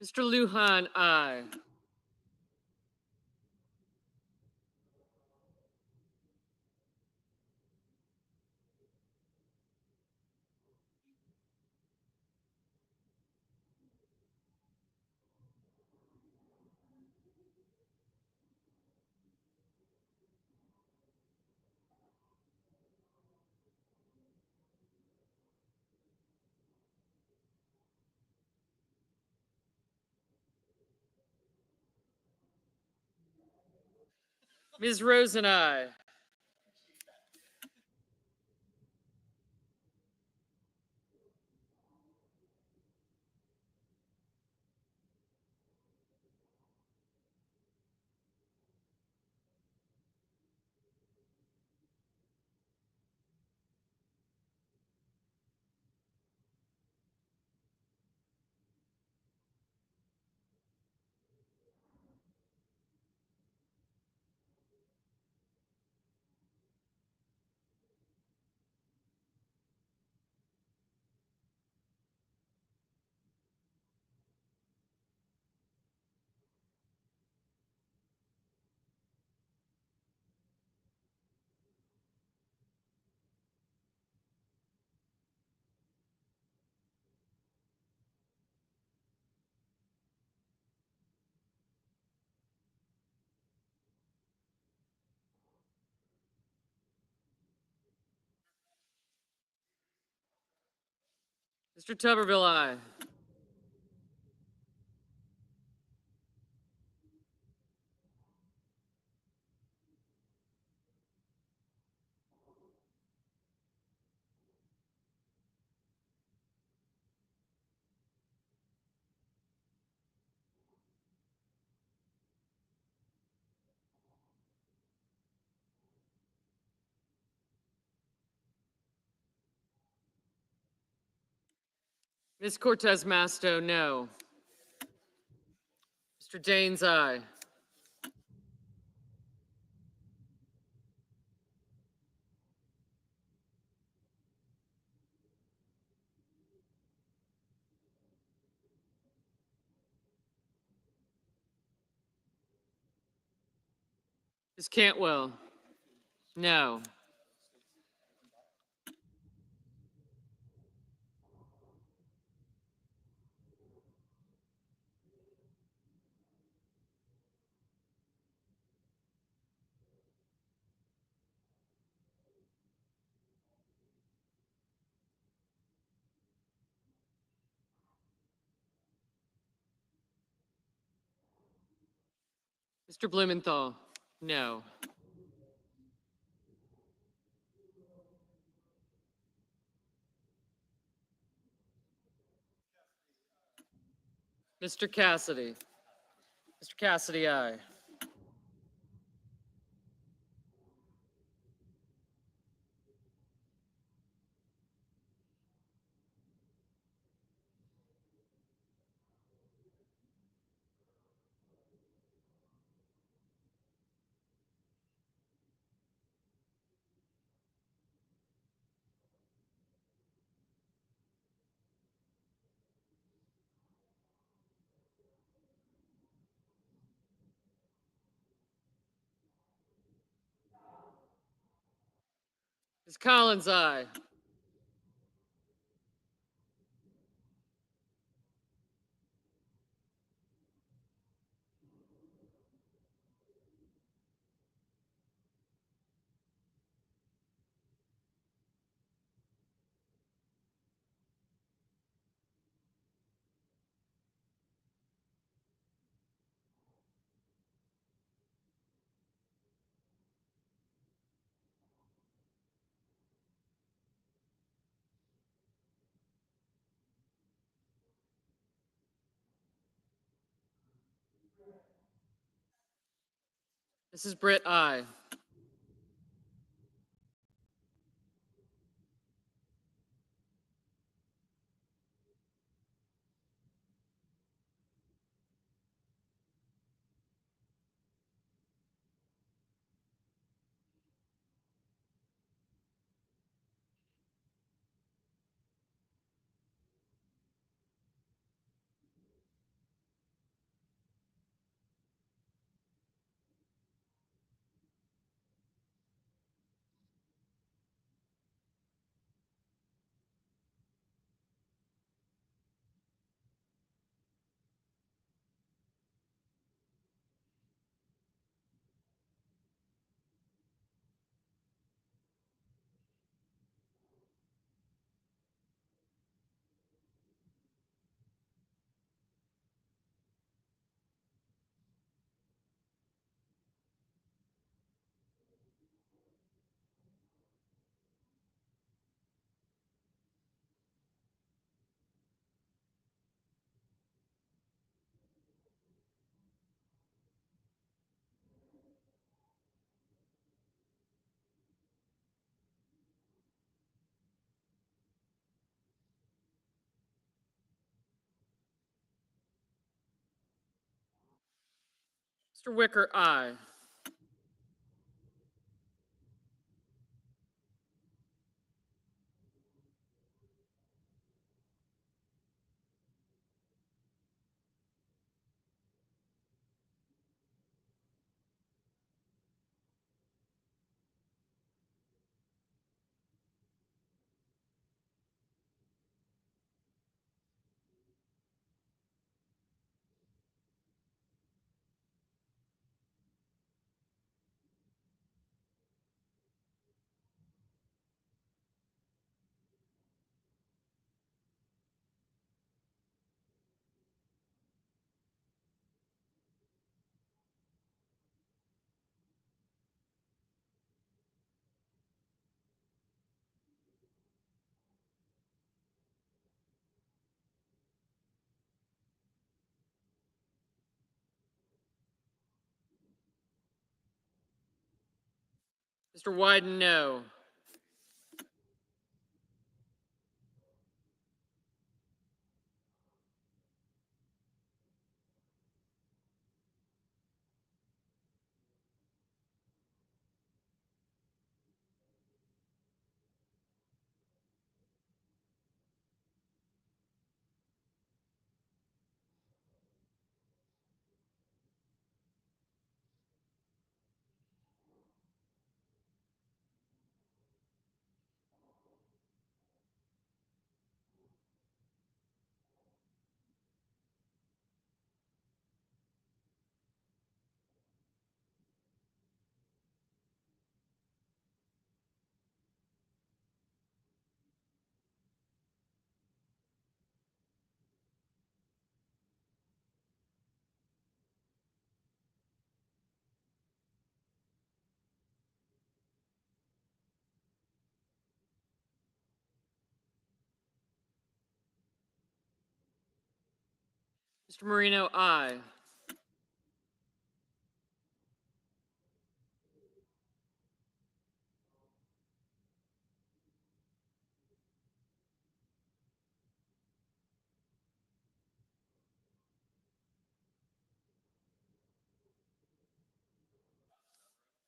Mr. Lujan, aye. Ms. Rosen, aye. Mr. Tuberville, aye. Ms. Cortez Masto, no. Mr. Daines, aye. Ms. Cantwell, no. Mr. Blumenthal, no. Mr. Cassidy. Mr. Cassidy, aye. Ms. Collins, aye. Mrs. Britt, aye. Mr. Wicker, aye. Mr. Wyden, no. Mr. Marino, aye.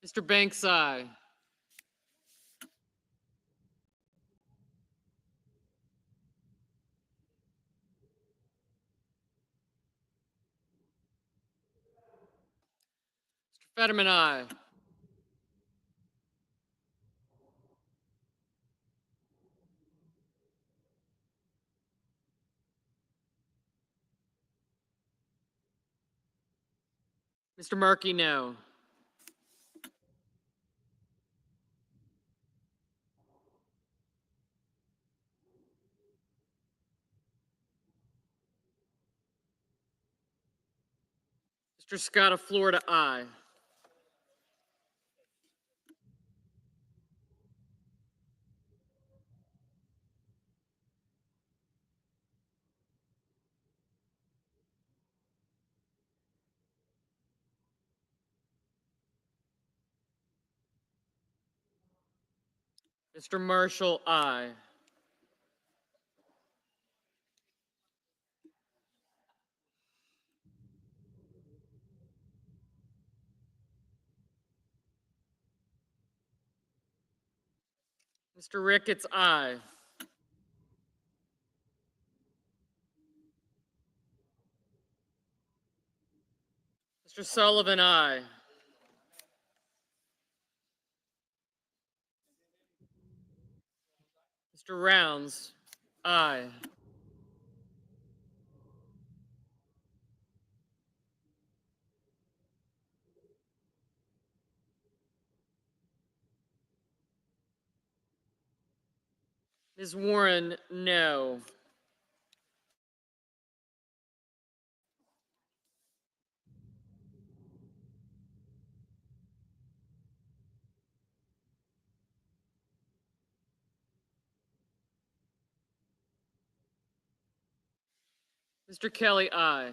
Mr. Banks, aye. Mr. Fetterman, aye. Mr. Markey, no. Mr. Scott of Florida, aye. Mr. Marshall, aye. Mr. Ricketts, aye. Mr. Sullivan, aye. Mr. Rounds, aye. Ms. Warren, no. Mr. Kelly, aye.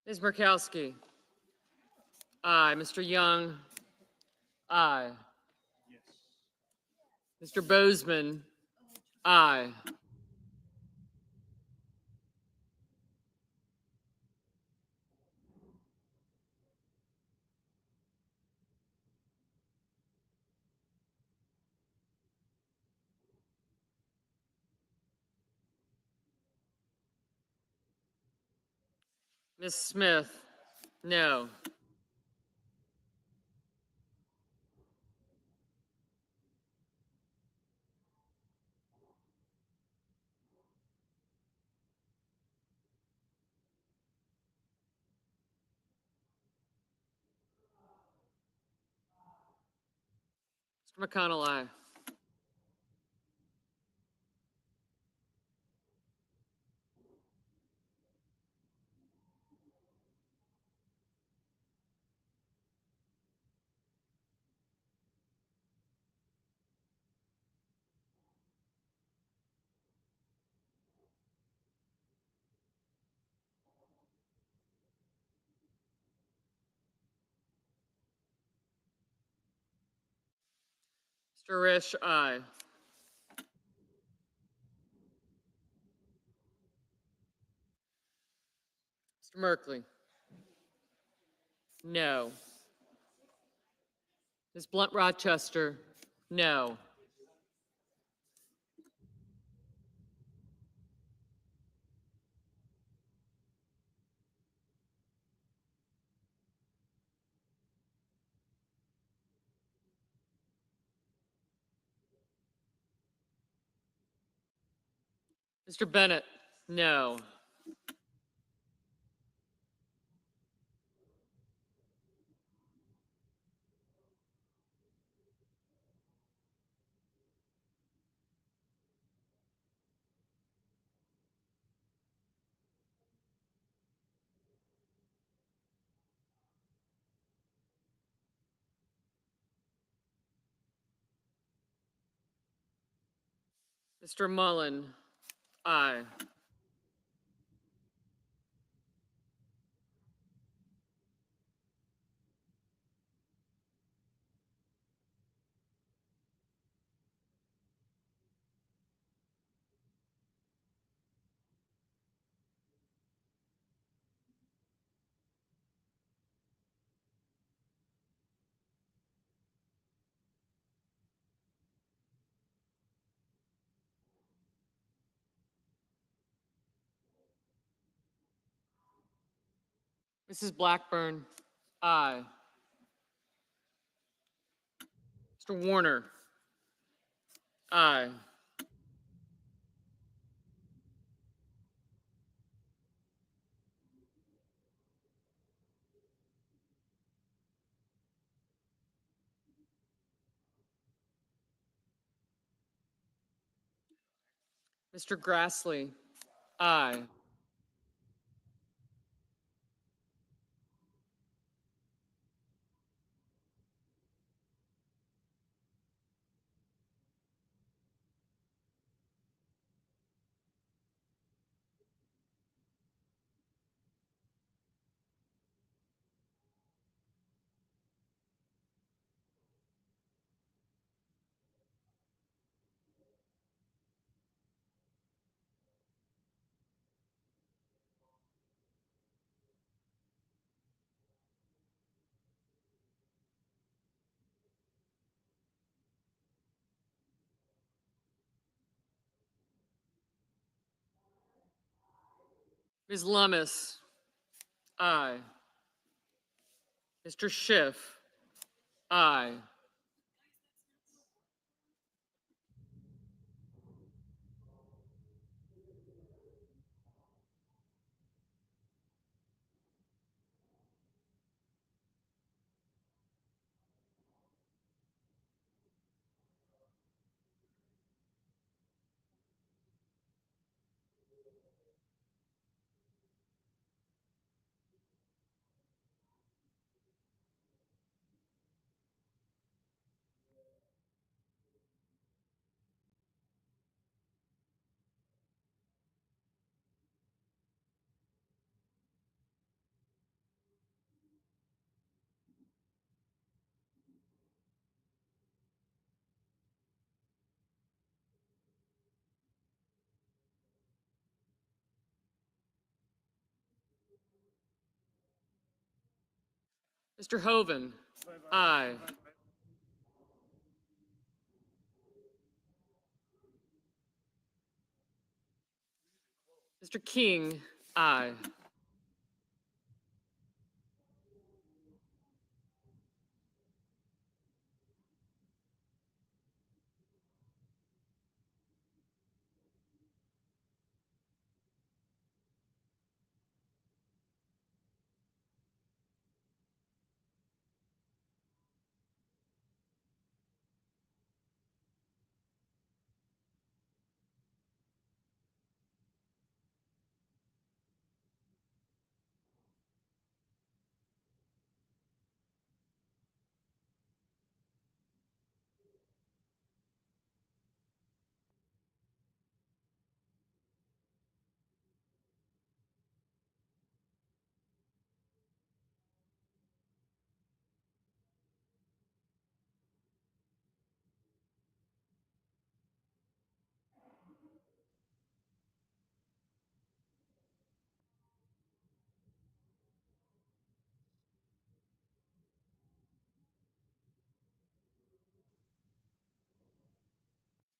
Ms. Murkowski, aye. Mr. Young, aye. Mr. Bozeman, aye. Ms. Smith, no. Mr. McConnell, aye. Mr. Risch, aye. Mr. Merkley, no. Ms. Blunt Rochester, no. Mr. Bennett, no. Mr. Mullen, aye. Mrs. Blackburn, aye. Mr. Warner, aye. Mr. Grassley, aye. Ms. Lummis, aye. Mr. Schiff, aye. Mr. Hoven, aye. Mr. King, aye.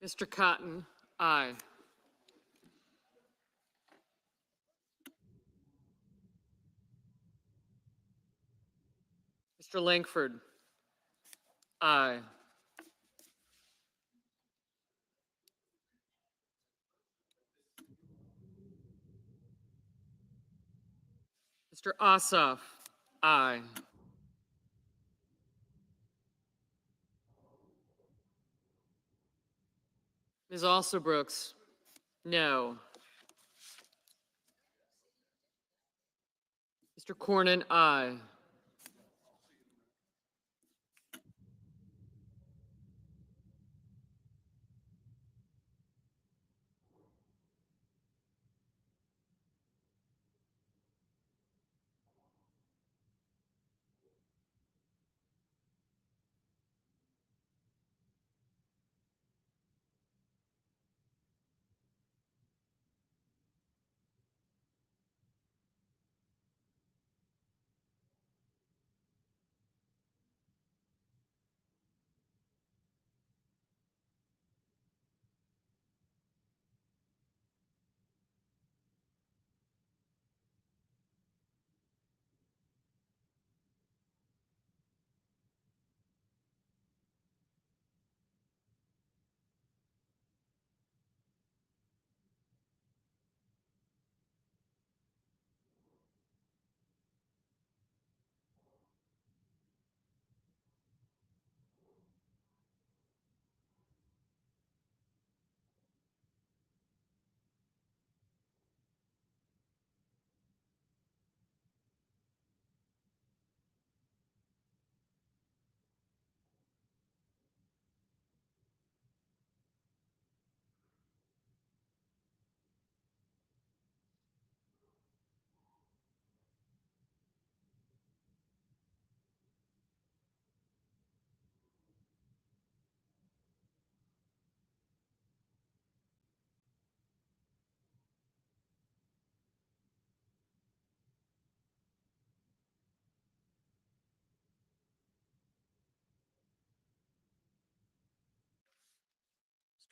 Mr. Cotton, aye. Mr. Langford, aye. Mr. Ossoff, aye. Ms. Alsobrooks, no. Mr. Cornyn, aye.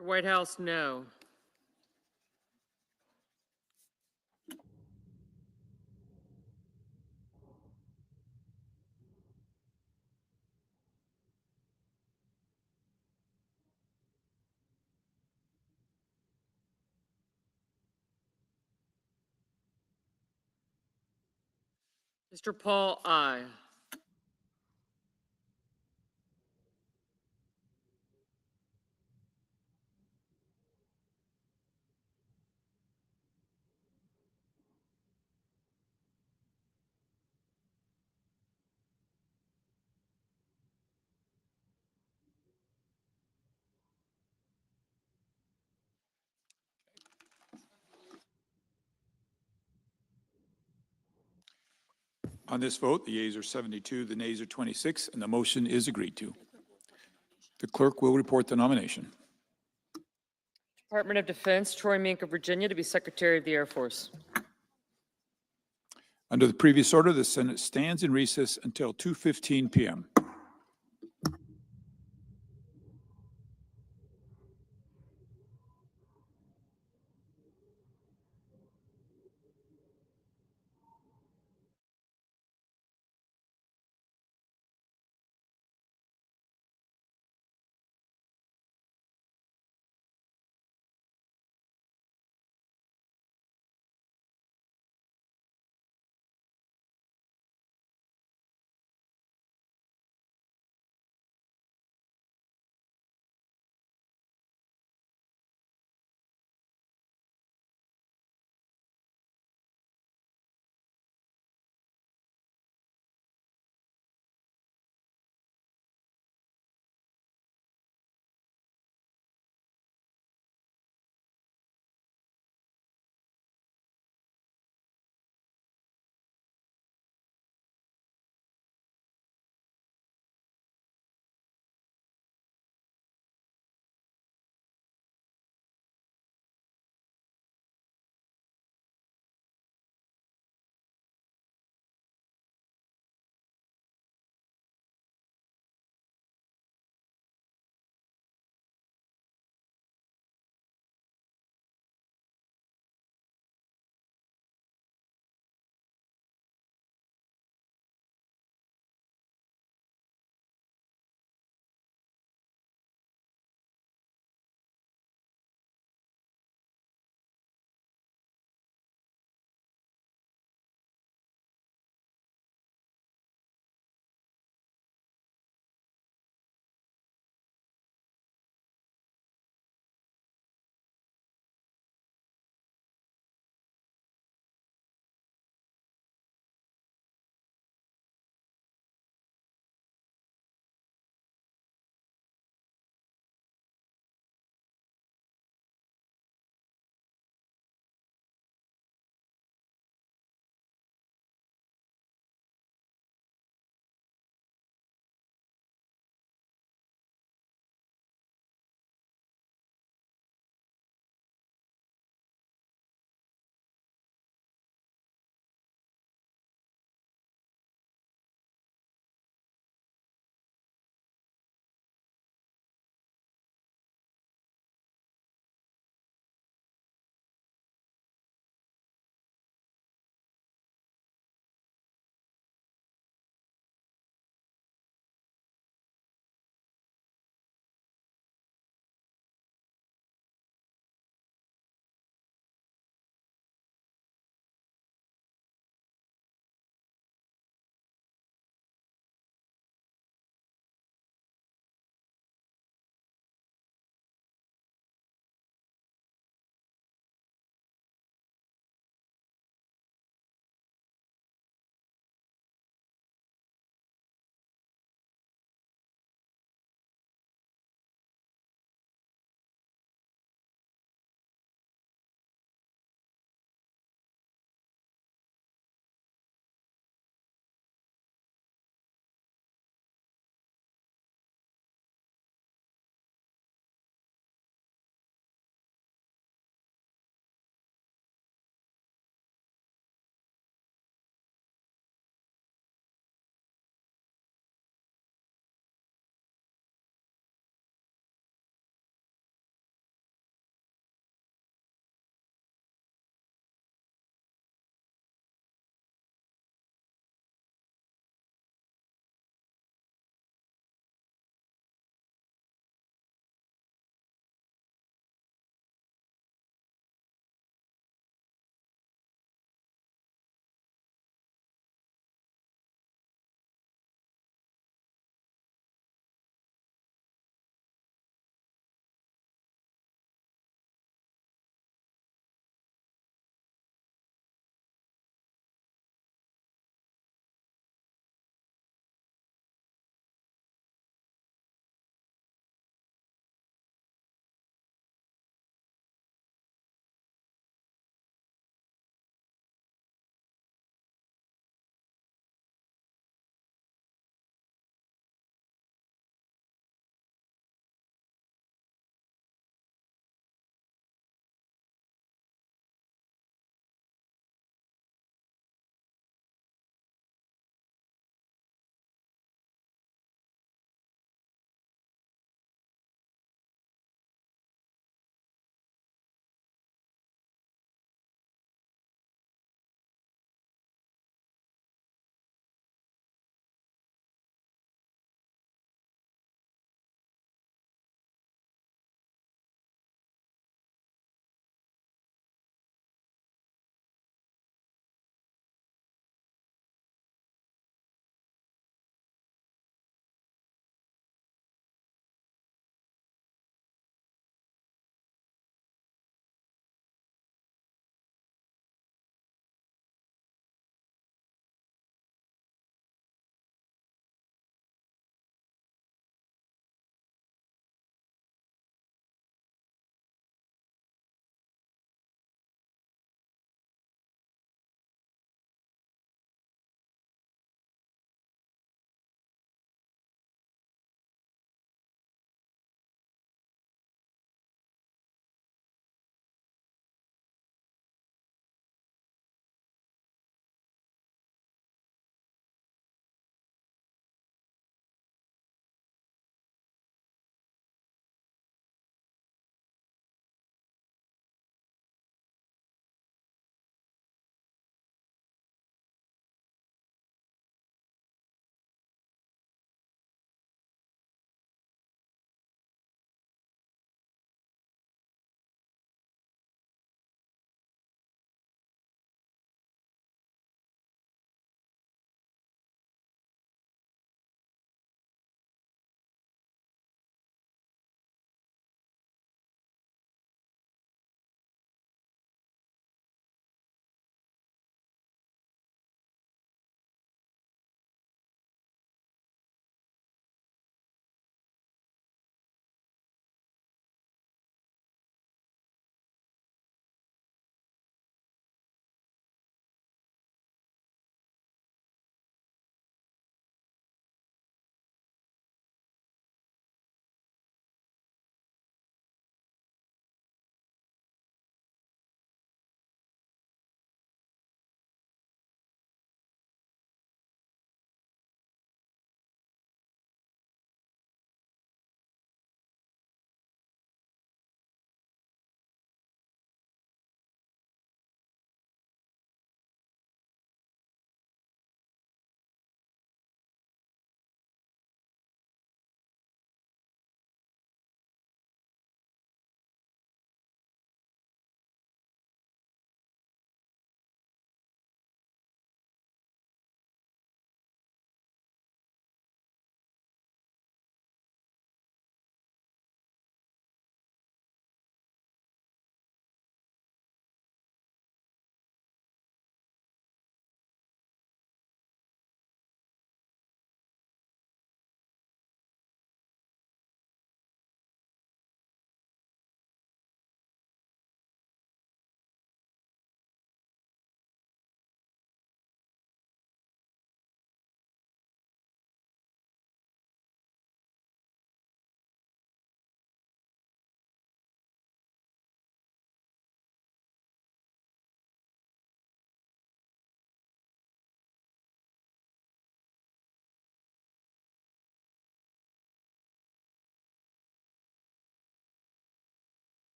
Mr. Whitehouse, no. Mr. Paul, aye. On this vote, the yeas are 72, the nays are 26, and the motion is agreed to. The clerk will report the nomination. Department of Defense, Troy Mink of Virginia to be Secretary of the Air Force. Under the previous order, the Senate stands in recess until 2:15 p.m.